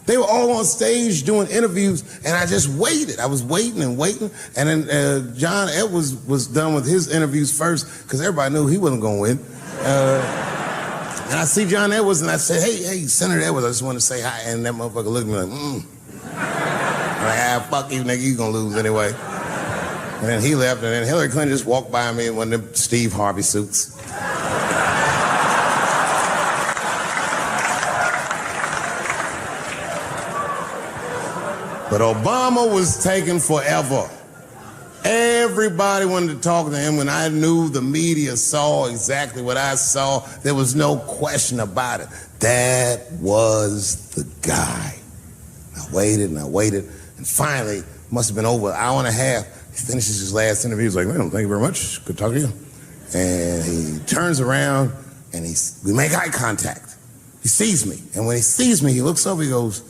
They were all on stage doing interviews, and I just waited. I was waiting and waiting, and then John Edwards was done with his interviews first, because everybody knew he wasn't going to win. And I see John Edwards, and I said, hey, Senator Edwards, I just want to say hi. And that motherfucker looked at me like, I'm like, fuck you, nigga, you gonna lose anyway. And then he left, and then Hillary Clinton just walked by me in one of them Steve Harvey suits. But Obama was taking forever. Everybody wanted to talk to him. When I knew the media saw exactly what I saw, there was no question about it. That was the guy. I waited and I waited, and finally, must have been over an hour and a half, he finishes his last interview. He's like, man, thank you very much. Good talking to you. And he turns around and we make eye contact. He sees me. And when he sees me, he looks over, he goes,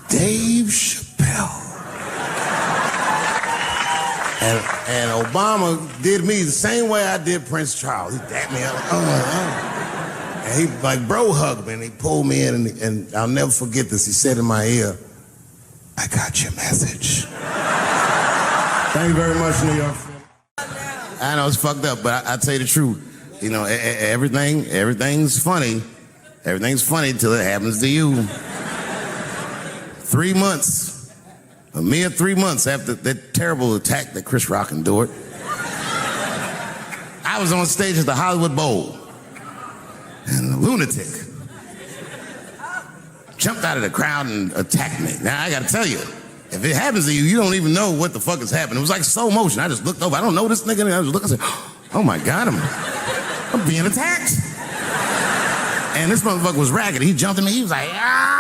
Dave Chappelle. And Obama did me the same way I did Prince Charles. He dapped me up. And he like bro hugged me and he pulled me in and I'll never forget this. He said in my ear, I got your message. Thank you very much, New York. I know it's fucked up, but I tell you the truth. You know, everything's funny. Everything's funny till it happens to you. 3 months, a mere 3 months after that terrible attack that Chris Rock endured, I was on stage at the Hollywood Bowl, and a lunatic jumped out of the crowd and attacked me. Now, I gotta tell you, if it happens to you, you don't even know what the fuck is happening. It was like slow motion. I just looked over. I don't know this nigga. And I was looking, I said, oh my God, I'm being attacked. And this motherfucker was ragged. He jumped at me. He was like, ah!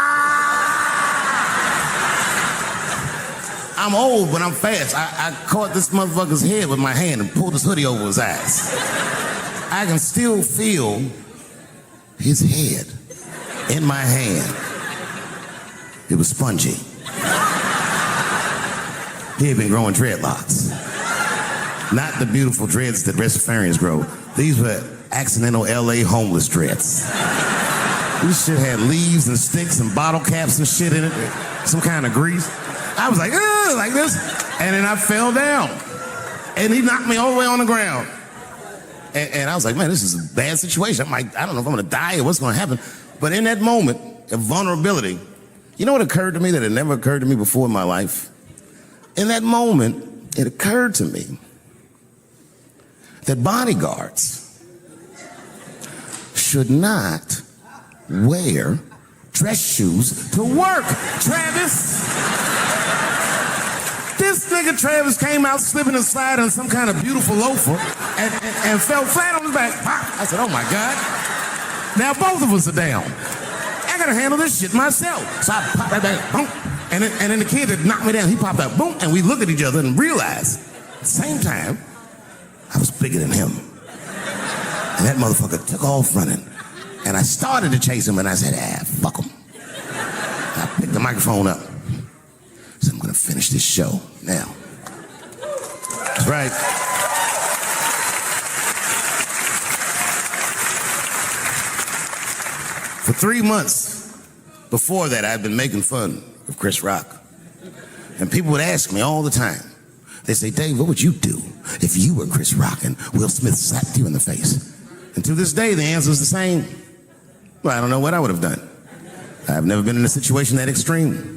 I'm old, but I'm fast. I caught this motherfucker's head with my hand and pulled his hoodie over his eyes. I can still feel his head in my hand. It was spongy. He had been growing dreadlocks. Not the beautiful dreads that Rastafarians grow. These were accidental LA homeless dreads. This shit had leaves and sticks and bottle caps and shit in it. Some kind of grease. I was like, ugh, like this. And then I fell down. And he knocked me all the way on the ground. And I was like, man, this is a bad situation. I'm like, I don't know if I'm gonna die or what's gonna happen. But in that moment of vulnerability, you know what occurred to me that had never occurred to me before in my life? In that moment, it occurred to me that bodyguards should not wear dress shoes to work, Travis. This nigga Travis came out slipping and sliding on some kind of beautiful loafer and fell flat on his back. I said, oh my God. Now both of us are down. I gotta handle this shit myself. So I popped right back, boom. And then the kid that knocked me down, he popped out, boom. And we looked at each other and realized at the same time, I was bigger than him. And that motherfucker took off running. And I started to chase him, and I said, fuck him. I picked the microphone up. So I'm gonna finish this show now. That's right. For 3 months before that, I'd been making fun of Chris Rock. And people would ask me all the time. They say, Dave, what would you do if you were Chris Rock and Will Smith slapped you in the face? And to this day, the answer is the same. Well, I don't know what I would have done. I've never been in a situation that extreme.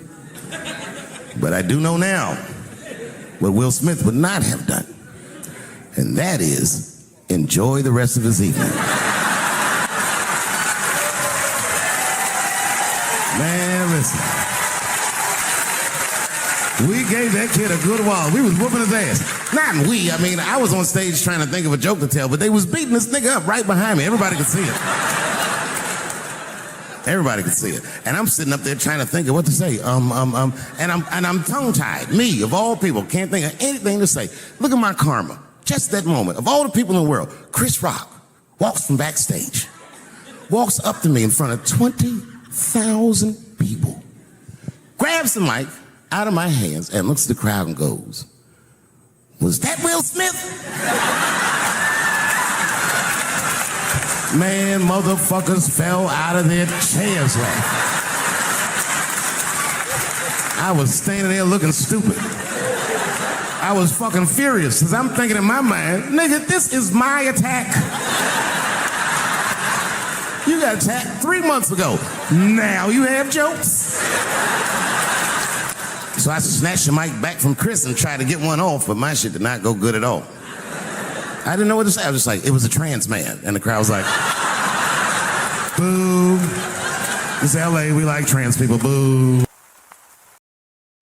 But I do know now what Will Smith would not have done. And that is enjoy the rest of his evening. Man, listen. We gave that kid a good while. We was whooping his ass. Not we, I mean, I was on stage trying to think of a joke to tell, but they was beating this nigga up right behind me. Everybody could see it. Everybody could see it. And I'm sitting up there trying to think of what to say. And I'm tongue-tied. Me, of all people, can't think of anything to say. Look at my karma. Just that moment. Of all the people in the world, Chris Rock walks from backstage, walks up to me in front of 20,000 people, grabs the mic out of my hands and looks at the crowd and goes, was that Will Smith? Man, motherfuckers fell out of their chairs laughing. I was standing there looking stupid. I was fucking furious because I'm thinking in my mind, nigga, this is my attack. You got attacked 3 months ago. Now you have jokes. So I snatched the mic back from Chris and tried to get one off, but my shit did not go good at all. I didn't know what to say. I was just like, it was a trans man. And the crowd was like, boo. It's LA, we like trans people, boo.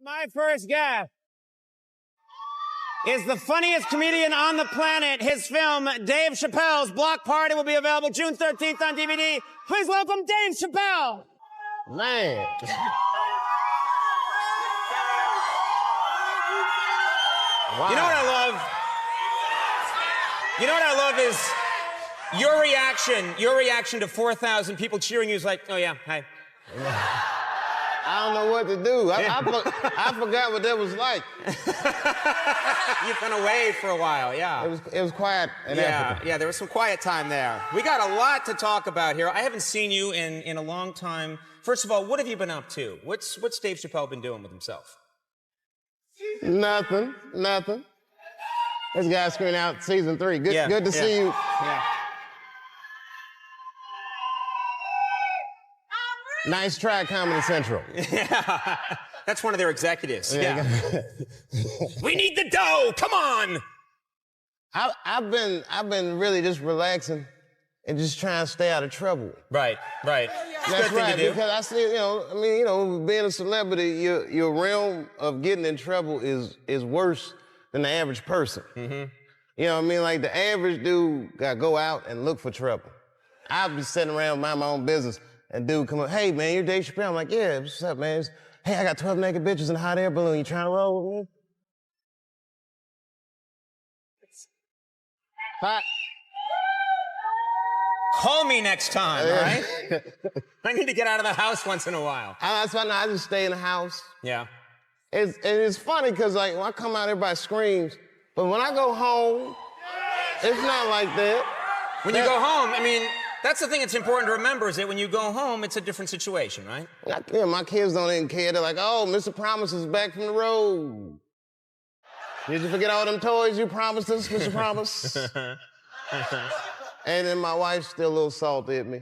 My first guest is the funniest comedian on the planet. His film, Dave Chappelle's Block Party, will be available June 13th on DVD. Please welcome Dave Chappelle. Man. Wow. You know what I love? You know what I love is your reaction to 4,000 people cheering you is like, oh yeah, hi. I don't know what to do. I forgot what that was like. You've been away for a while, yeah. It was quiet in Africa. Yeah, there was some quiet time there. We got a lot to talk about here. I haven't seen you in a long time. First of all, what have you been up to? What's Dave Chappelle been doing with himself? Nothing. This guy screening out season 3. Good to see you. Yeah. Nice try, Comedy Central. Yeah. That's one of their executives. Yeah. We need the dough. Come on. I've been really just relaxing and just trying to stay out of trouble. Right. That's good right, thing to do. because I see, being a celebrity, your realm of getting in trouble is worse than the average person. Mm-hmm. You know what I mean? Like the average dude got to go out and look for trouble. I'll be sitting around, mind my own business, and dude come up, hey man, you're Dave Chappelle. I'm like, yeah, what's up, man? hey, I got 12 naked bitches in a hot air balloon. You trying to roll with me? Hot. Call me next time, all right? I need to get out of the house once in a while. That's why I just stay in the house. Yeah. It's funny because like when I come out, everybody screams. But when I go home, it's not like that. When you go home, I mean, that's the thing that's important to remember is that when you go home, it's a different situation, right? Yeah, my kids don't even care. They're like, oh, Mr. Promise is back from the road. Did you forget all them toys you promised us, Mr. Promise? And then my wife's still a little salty at me.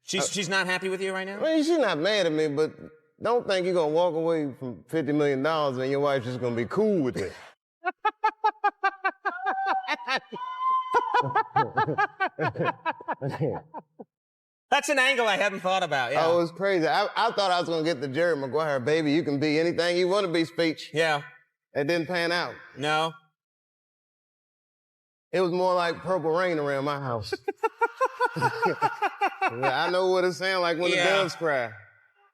She's not happy with you right now? I mean, she's not mad at me, but don't think you're gonna walk away from $50 million and your wife's just gonna be cool with it. That's an angle I hadn't thought about, yeah. Oh, it's crazy. I thought I was gonna get the Jerry Maguire, baby, you can be anything you wanna be speech. Yeah. It didn't pan out. No. It was more like Purple Rain around my house. I know what it sounds like when the doves cry.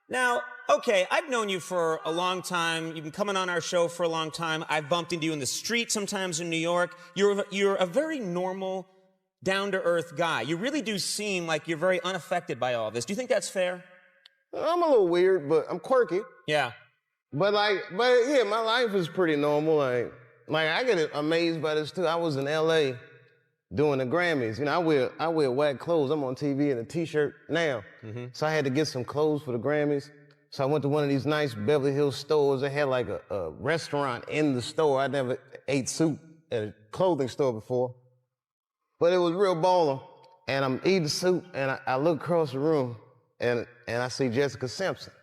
Now, okay, I've known you for a long time. You've been coming on our show for a long time. I've bumped into you in the street sometimes in New York. You're a very normal, down-to-earth guy. You really do seem like you're very unaffected by all this. Do you think that's fair? I'm a little weird, but I'm quirky. Yeah. But yeah, my life is pretty normal. Like I get amazed by this too. I was in LA doing the Grammys. You know, I wear whack clothes. I'm on TV in a t-shirt now. Mm-hmm. So I had to get some clothes for the Grammys. So I went to one of these nice Beverly Hills stores. They had like a restaurant in the store. I never ate soup at a clothing store before. But it was real baller. And I'm eating soup and I look across the room and I see Jessica Simpson.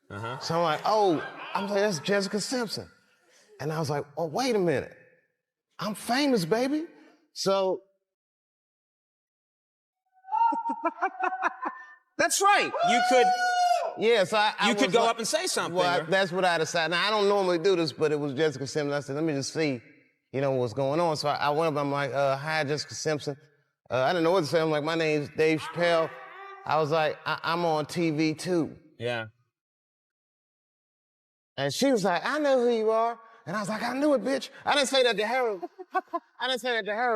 Uh-huh. So I'm like, oh, that's Jessica Simpson. And I was like, oh, wait a minute. I'm famous, baby. So. That's right. You could. Yeah, so you could go up and say something. Well, that's what I decided. Now, I don't normally do this, but it was Jessica Simpson. I said, let me just see, what's going on. So I went up, I'm like, hi, Jessica Simpson. I didn't know what to say. I'm like, my name's Dave Chappelle. I was like, I'm on TV too. Yeah. And she was like, I know who you are. And I was like, I knew it, bitch. I didn't say that to her.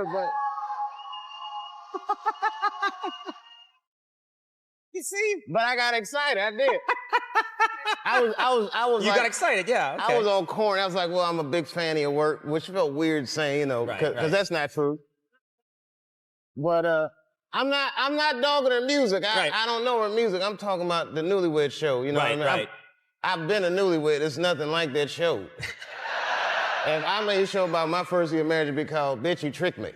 But. You see? But I got excited. I did. I was. You got excited, yeah. Okay. I was on corn. I was like, well, I'm a big fan of your work, which felt weird saying, because that's not true. But I'm not dogging her music. I don't know her music. I'm talking about the Newlywed Show. You know what I mean? Right. I've been a newlywed. It's nothing like that show. And I made a show about my first year of marriage to be called Bitch, You Tricked Me.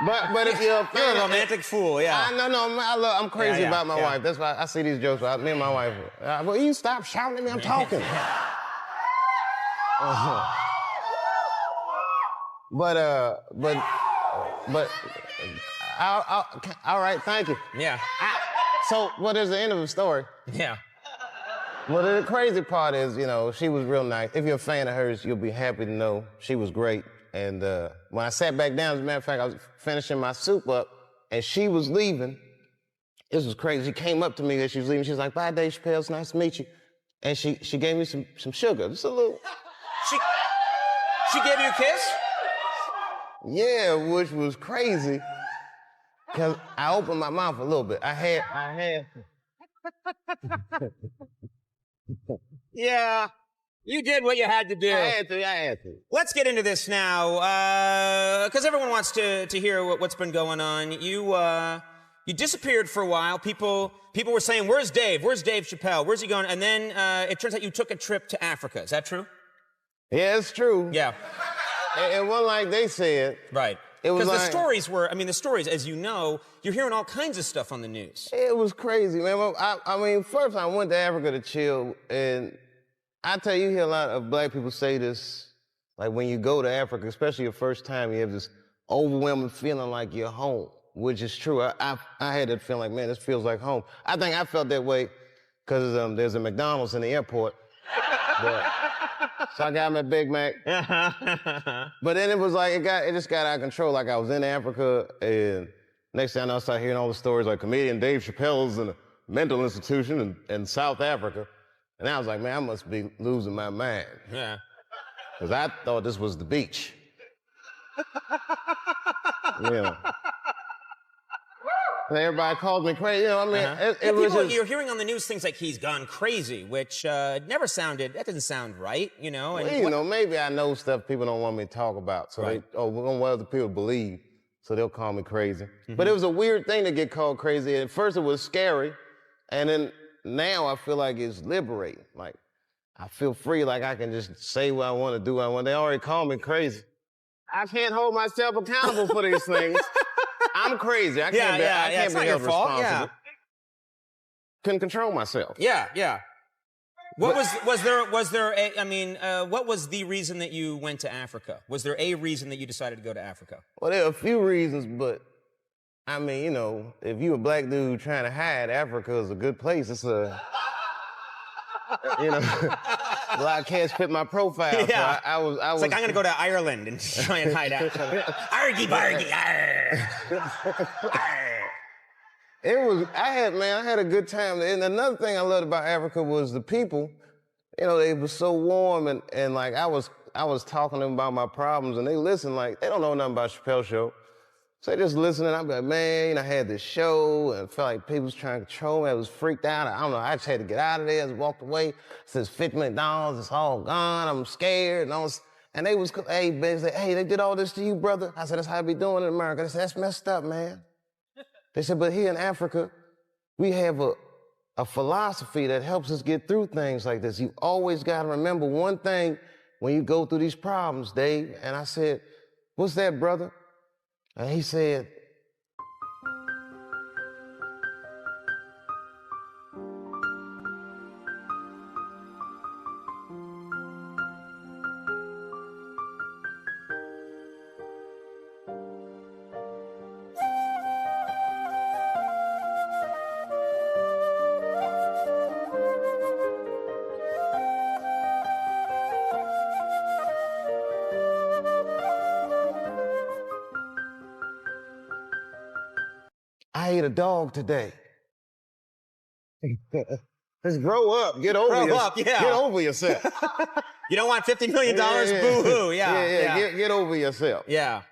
But if you're a fan, you're a romantic fool, yeah. I'm crazy about my wife. That's why I see these jokes. Me and my wife. Well, you stop shouting at me. I'm talking. But all right, thank you. Yeah. So, there's the end of the story. Yeah. Well, the crazy part is, she was real nice. If you're a fan of hers, you'll be happy to know she was great. And when I sat back down, as a matter of fact, I was finishing my soup up, and she was leaving. This was crazy. She came up to me as she was leaving. She was like, bye, Dave Chappelle, it's nice to meet you. And she gave me some sugar, just a little. She gave you a kiss? Yeah, which was crazy. Because I opened my mouth a little bit. I had. Yeah, you did what you had to do. I had to. Let's get into this now, because everyone wants to hear what's been going on. You disappeared for a while. People were saying, where's Dave? Where's Dave Chappelle? Where's he going? And then it turns out you took a trip to Africa. Is that true? Yeah, it's true. Yeah. It wasn't like they said. Right. It was because like, the stories, as you know, you're hearing all kinds of stuff on the news. It was crazy, man. I mean, first I went to Africa to chill, and I tell you, hear a lot of black people say this, like when you go to Africa, especially your first time, you have this overwhelming feeling like you're home, which is true. I had that feeling like, man, this feels like home. I think I felt that way because there's a McDonald's in the airport. So I got my Big Mac. But then it was like, it just got out of control. Like I was in Africa and Next thing I know, I started hearing all the stories like comedian Dave Chappelle's in a mental institution in South Africa. And I was like, man, I must be losing my mind. Yeah. Because I thought this was the beach. Yeah. And everybody called me crazy. You know, I mean, it was just... You're hearing on the news things like he's gone crazy, which that doesn't sound right, you know? And well, you know, maybe I know stuff people don't want me to talk about. So right. we don't want other people to believe. So they'll call me crazy. But it was a weird thing to get called crazy. At first it was scary. And then now I feel like it's liberating. Like, I feel free, like I can just say what I want to do. They already call me crazy. I can't hold myself accountable for these things. I'm crazy. I can't it's be not your held fault. responsible. Yeah. Couldn't control myself. Yeah. What what was the reason that you went to Africa? Was there a reason that you decided to go to Africa? Well, there are a few reasons, but I mean, you know, if you a black dude trying to hide, Africa is a good place. It's a, you know, a lot of cats fit my profile. Yeah. So I was It's like, I'm going to go to Ireland and try and hide out. Argy bargy, I had a good time. And another thing I loved about Africa was the people. You know, they were so warm and like I was talking to them about my problems and they listened like, they don't know nothing about Chappelle Show. So they just listening, I'd be like, man, you know, I had this show and felt like people was trying to control me. I was freaked out. I don't know, I just had to get out of there. I just walked away. It says $50 million, it's all gone. I'm scared. And they was, hey, they did all this to you, brother. I said, that's how I be doing in America. They said, that's messed up, man. They said, but here in Africa, we have a philosophy that helps us get through things like this. You always got to remember one thing when you go through these problems, Dave. And I said, what's that, brother? And he said, I ate a dog today. Just grow up. Get over yourself. You don't want $50 million? Boo-hoo. Yeah. Get over yourself. Yeah.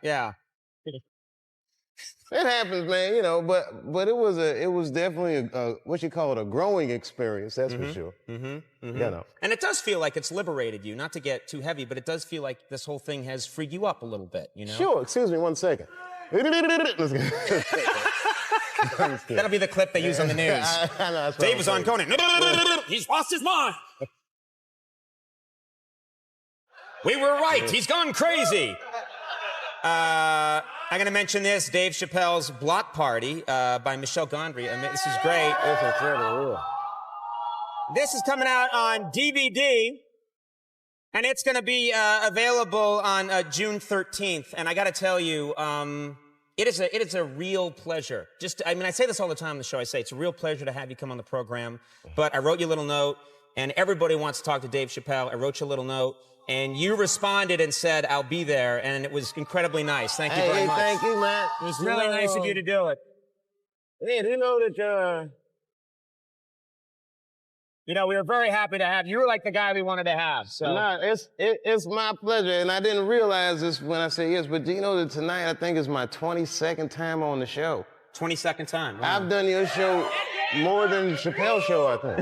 It happens, man, you know, but it was definitely what you call it, a growing experience, that's for sure. You know. And it does feel like it's liberated you, not to get too heavy, but it does feel like this whole thing has freed you up a little bit, you know? Sure, excuse me 1 second. That'll be the clip they use on the news. I know, Dave was on Conan. He's lost his mind. We were right. He's gone crazy. I'm going to mention this, Dave Chappelle's Block Party by Michelle Gondry. I mean, this is great. This is incredible. This is coming out on DVD, and it's going to be available on June 13th. And I got to tell you, it is a real pleasure. I say this all the time on the show. I say it's a real pleasure to have you come on the program. But I wrote you a little note, and everybody wants to talk to Dave Chappelle. I wrote you a little note. And you responded and said, I'll be there, and it was incredibly nice. Thank you very much. Thank you, man. It was really nice of you to do it. Yeah, do you know that, we were very happy to have you. You were like the guy we wanted to have. So. No, it's my pleasure, and I didn't realize this when I said yes, but do you know that tonight I think is my 22nd time on the show? 22nd time. Wow. I've done your show more than the Chappelle Show, I think.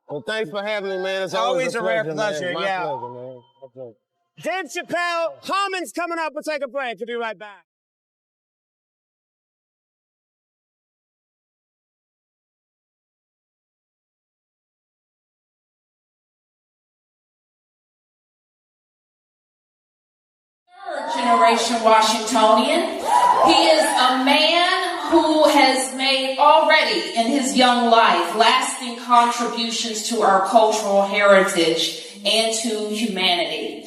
Well, thanks for having me, man. It's always a rare pleasure, man. yeah. My pleasure, man. My pleasure. Dave Chappelle, Harmon's coming up. We'll take a break. We'll be right back. Generation Washingtonian. He is a man who has made already in his young life lasting contributions to our cultural heritage and to humanity.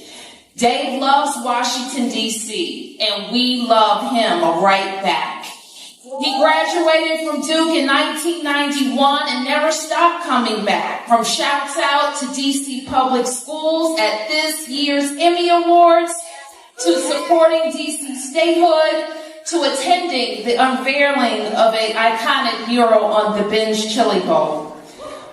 Dave loves Washington, D.C., and we love him right back. He graduated from Duke in 1991 and never stopped coming back. From shouts out to D.C. public schools at this year's Emmy Awards, to supporting D.C. statehood, to attending the unveiling of an iconic mural on the Ben's Chili Bowl.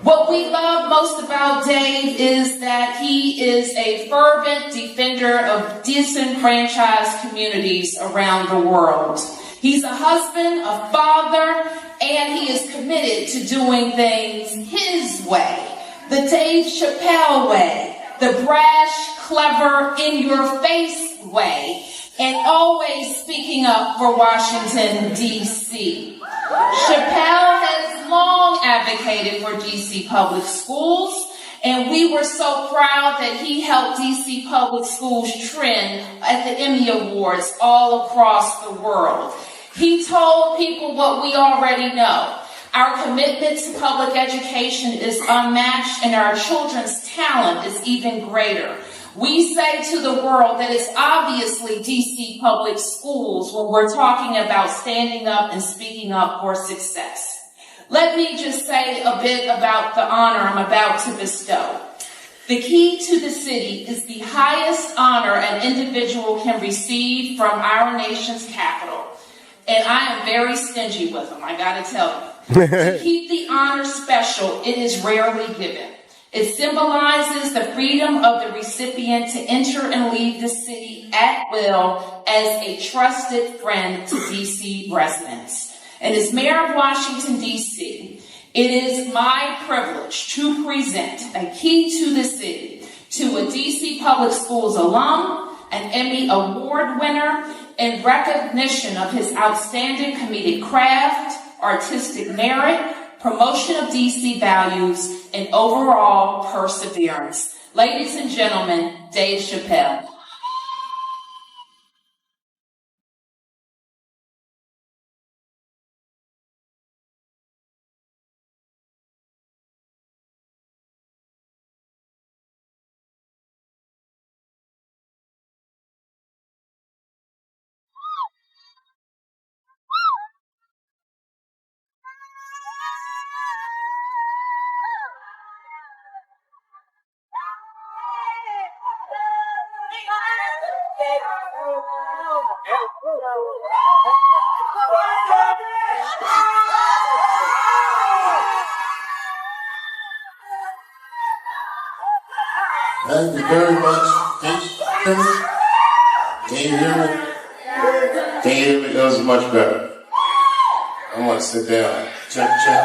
What we love most about Dave is that he is a fervent defender of disenfranchised communities around the world. He's a husband, a father, and he is committed to doing things his way, the Dave Chappelle way, the brash, clever, in-your-face way, and always speaking up for Washington, D.C. Chappelle has long advocated for D.C. public schools, and we were so proud that he helped D.C. public schools trend at the Emmy Awards all across the world. He told people what we already know. Our commitment to public education is unmatched, and our children's talent is even greater. We say to the world that it's obviously D.C. public schools when we're talking about standing up and speaking up for success. Let me just say a bit about the honor I'm about to bestow. The key to the city is the highest honor an individual can receive from our nation's capital. And I am very stingy with them, I gotta tell you. To keep the honor special, it is rarely given. It symbolizes the freedom of the recipient to enter and leave the city at will as a trusted friend to D.C. residents. And as mayor of Washington, D.C., it is my privilege to present a key to the city to a D.C. Public Schools alum, an Emmy Award winner, in recognition of his outstanding comedic craft, artistic merit, promotion of D.C. values, and overall perseverance. Ladies and gentlemen, Dave Chappelle. Thank you very much. Can you hear me? Can you hear me? Can you hear me? That was much better. I want to sit down. Check, check.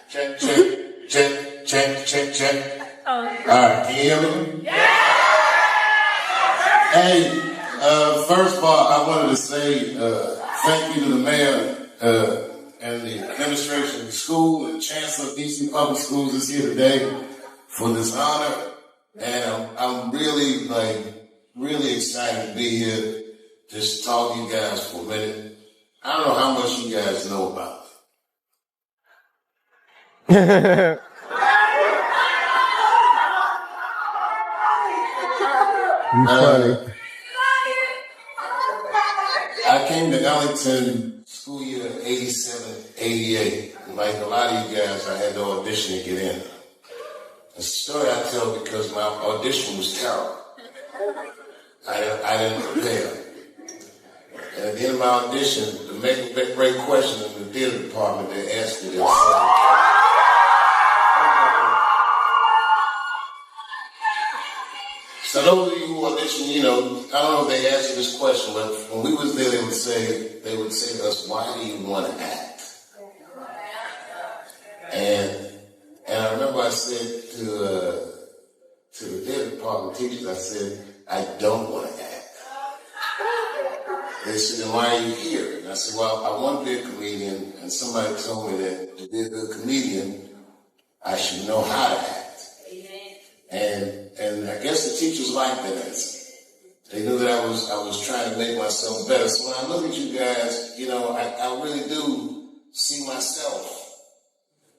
Check, check. Check, check, check, check. All right, can you hear me? Yeah! Hey, first of all, I wanted to say thank you to the mayor and the administration of the school and chancellor of D.C. Public Schools is here today for this honor. And I'm really excited to be here, just talk to you guys for a minute. I don't know how much you guys know about me. Funny. I came to Ellington school year 87, 88. Like a lot of you guys, I had to audition to get in. It's a story I tell because my audition was terrible. I didn't prepare. And at the end of my audition, to make a great question in the theater department, they asked me this. So those of you who audition, I don't know if they asked you this question, but when we was there, they would say to us, why do you want to act? And I remember I said to the theater department teachers, I said, I don't want to act. They said, then why are you here? And I said, well, I want to be a comedian, and somebody told me that to be a good comedian, I should know how to act. And I guess the teachers liked that answer. They knew that I was trying to make myself better. So when I look at you guys, I really do see myself.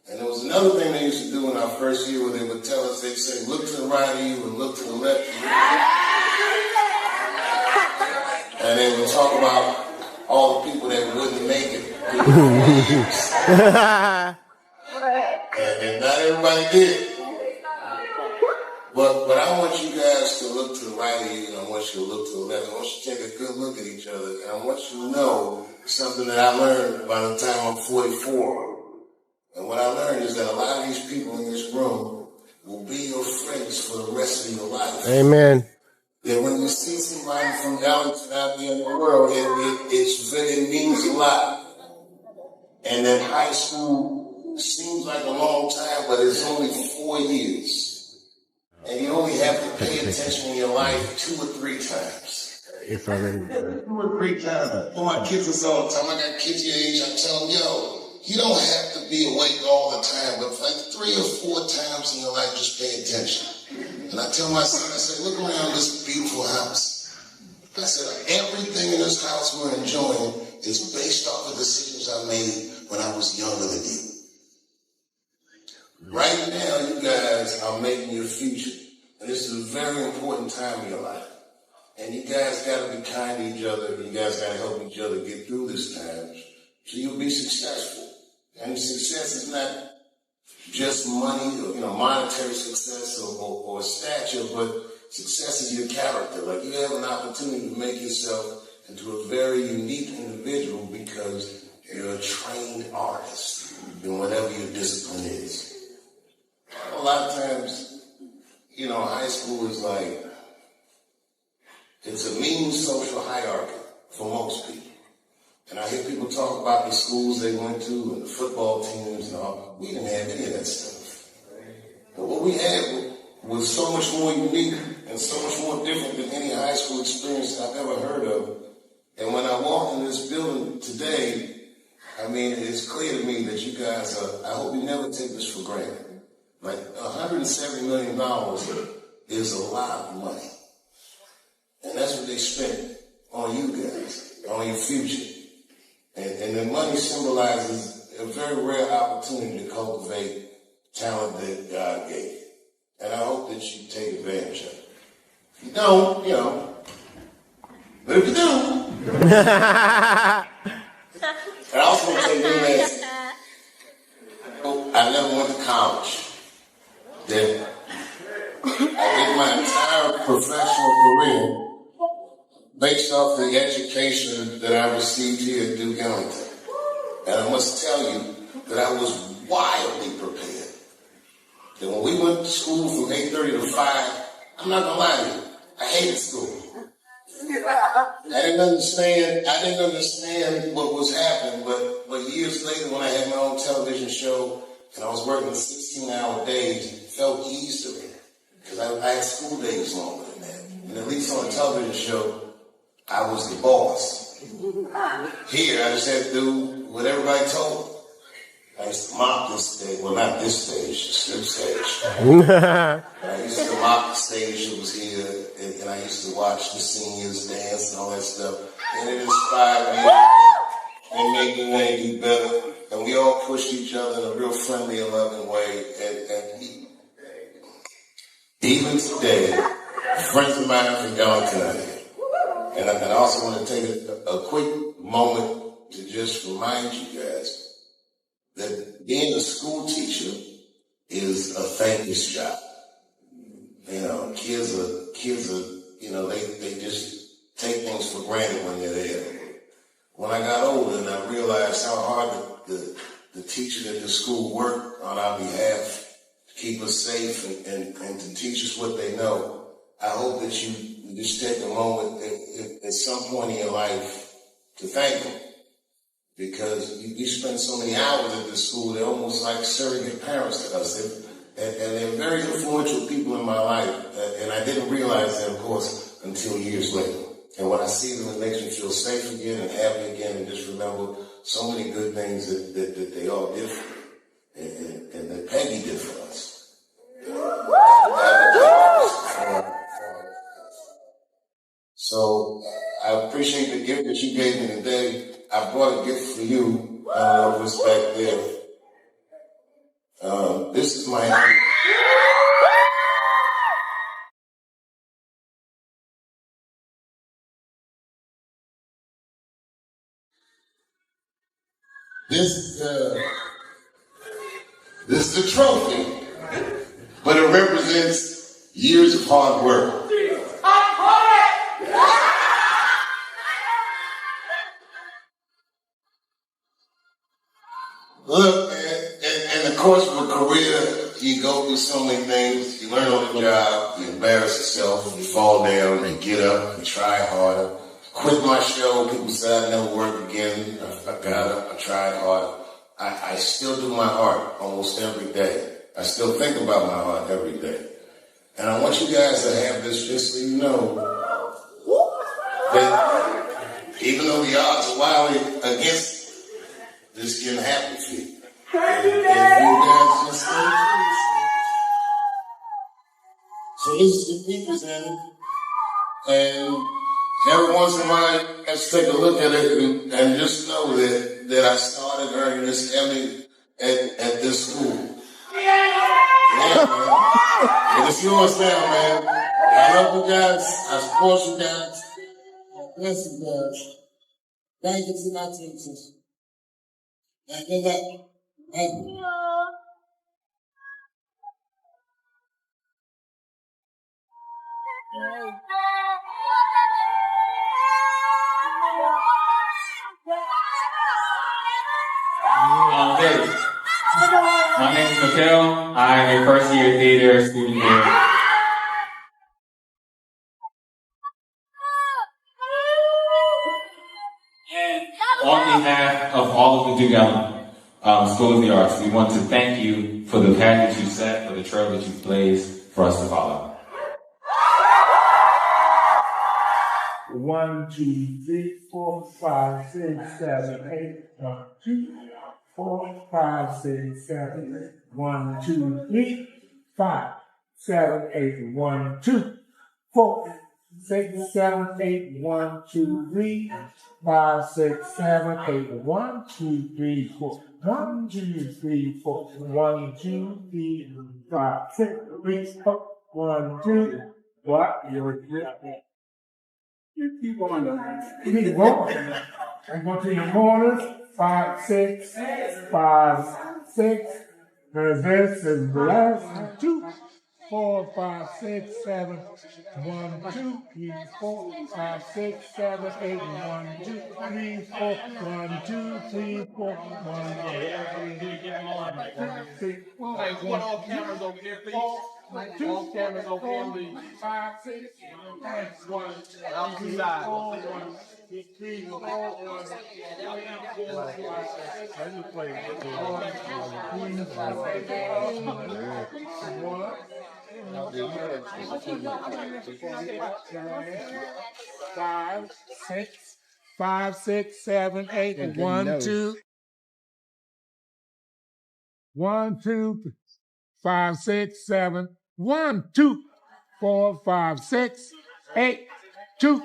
And there was another thing they used to do in our first year where they would tell us, they'd say, look to the right of you and look to the left of you. And they would talk about all the people that wouldn't make it. And not everybody did. But I want you guys to look to the right of you, and I want you to look to the left. I want you to take a good look at each other, and I want you to know something that I learned by the time I'm 44. And what I learned is that a lot of these people in this room will be your friends for the rest of your life. Amen. That when you see somebody from out there in the world, it means a lot. And that high school seems like a long time, but it's only 4 years. And you only have to pay attention in your life 2 or 3 times. It's already 2 or 3 times. I tell my kids this all the time. I got kids your age. I tell them, yo, you don't have to be awake all the time, but like 3 or 4 times in your life, just pay attention. And I tell my son, I say, look around this beautiful house. I said, everything in this house we're enjoying is based off of decisions I made when I was younger than you. Right now, you guys are making your future. And this is a very important time in your life. And you guys got to be kind to each other. And you guys got to help each other get through this time so you'll be successful. And success is not just money or, monetary success or stature, but success is your character. Like, you have an opportunity to make yourself into a very unique individual because you're a trained artist in whatever your discipline is. A lot of times, high school is like, it's a mean social hierarchy for most people. And I hear people talk about the schools they went to and the football teams and all. We didn't have any of that stuff. But what we had was so much more unique and so much more different than any high school experience I've ever heard of. And when I walk in this building today, it's clear to me that you guys I hope you never take this for granted. Like, $170 million is a lot of money. And that's what they spent on you guys, on your future. And the money symbolizes a very rare opportunity to cultivate talent that God gave you. And I hope that you take advantage of it. If you don't, but if you do, I also want to tell you this. I never went to college. Then I did my entire professional career based off the education that I received here at Duke Ellington. And I must tell you that I was wildly prepared. That when we went to school from 8:30 to 5, I'm not gonna lie to you, I hated school. I didn't understand what was happening, but years later when I had my own television show and I was working 16-hour days, it felt easy to me. Because I had school days longer than that. And at least on a television show, I was the boss. Here, I just had to do what everybody told me. I used to mop this stage. Well, not this stage, the slip stage. I used to mop the stage that was here, and I used to watch the seniors dance and all that stuff. And it inspired me and made me want to do better. And we all pushed each other in a real friendly and loving way. And even today, friends of mine from Ellington are here. And I also want to take a quick moment to just remind you guys that being a school teacher is a thankless job. Kids are, they just take things for granted when they're there. When I got older and I realized how hard the teacher at the school worked on our behalf to keep us safe and to teach us what they know, I hope that you just take a moment at some point in your life to thank them. Because you spend so many hours at the school, they're almost like surrogate parents to us. And they're very influential people in my life. And I didn't realize that, of course, until years later. And when I see them, it makes me feel safe again and happy again and just remember so many good things that they all did for me. And that Peggy did for us. So I appreciate the gift that you gave me today. I brought a gift for you. I don't know if it's back there. This is my This is the trophy, but it represents years of hard work. Look, man, in the course of a career, you go through so many things. You learn on the job, you embarrass yourself, you fall down, you get up, you try harder. Quit my show, people said I'd never work again. I got up, I tried harder. I still do my art almost every day. I still think about my art every day. And I want you guys to have this just so you know that even though the odds are wildly against it, this can happen for you. And you guys just stay true. So this is the people's end. And every once in a while, let's take a look at it and just know that I started earning this Emmy at this school. Yeah, man. And it's yours now, man. I love you guys. I support you guys. Bless you guys. Thank you to my teachers. Thank you. Thank you. Hey, my name is Chappelle. I'm a first year theater student here. On behalf of all of the Duke Ellum School of the Arts, we want to thank you for the path that you set, for the trail that you've blazed for us to follow. 1, 2, 3, 4, 5, 6, 7, 8, 1, 2, 4, 5, 6, 7, 1, 2, 3, 5, 7, 8, 1, 2, 4, 6, 7, 8, 1, 2, 3, 5, 6, 7, 8, 1, 2, 3, 4, 1, 2, 3, 4, 1, 2, 3, 5, 6, 1, 2, what? You're you keep going. You keep going. And go to your corners. 5, 6, 5, 6. And this is the last 2, 4, 5, 6, 7. 1, 2, 3, 4, 5, 6, 7, 8. 1, 2, 3, 4. 1, 2, 3, 4. 1, 2, 3, 4. Hey, what all cameras over here, please? All cameras over here, please. 5, 6, 1. I'm two sides. 3, 4, 1. Let me play. 5, 6, 7, 8. 1, 2. 1, 2, 5, 6, 7. 1, 2, 4, 5, 6, 8, 2.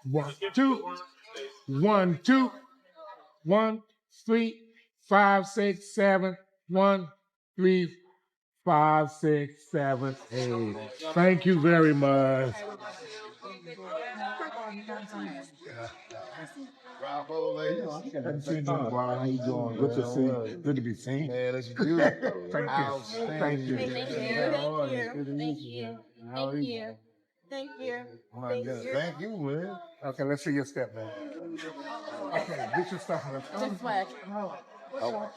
1, 2, 1, 2, 1, 3, 5, 6, 7, 1, 3, 5, 6, 7, 8. Thank you very much. Bravo, ladies. How you doing? Good to see you. Good to be seen. Man, that's beautiful. Thank you. Thank you. Thank you. My goodness. Thank you, man. Okay, let's see your step, man. Okay, get your stuff. Just flag. Oh,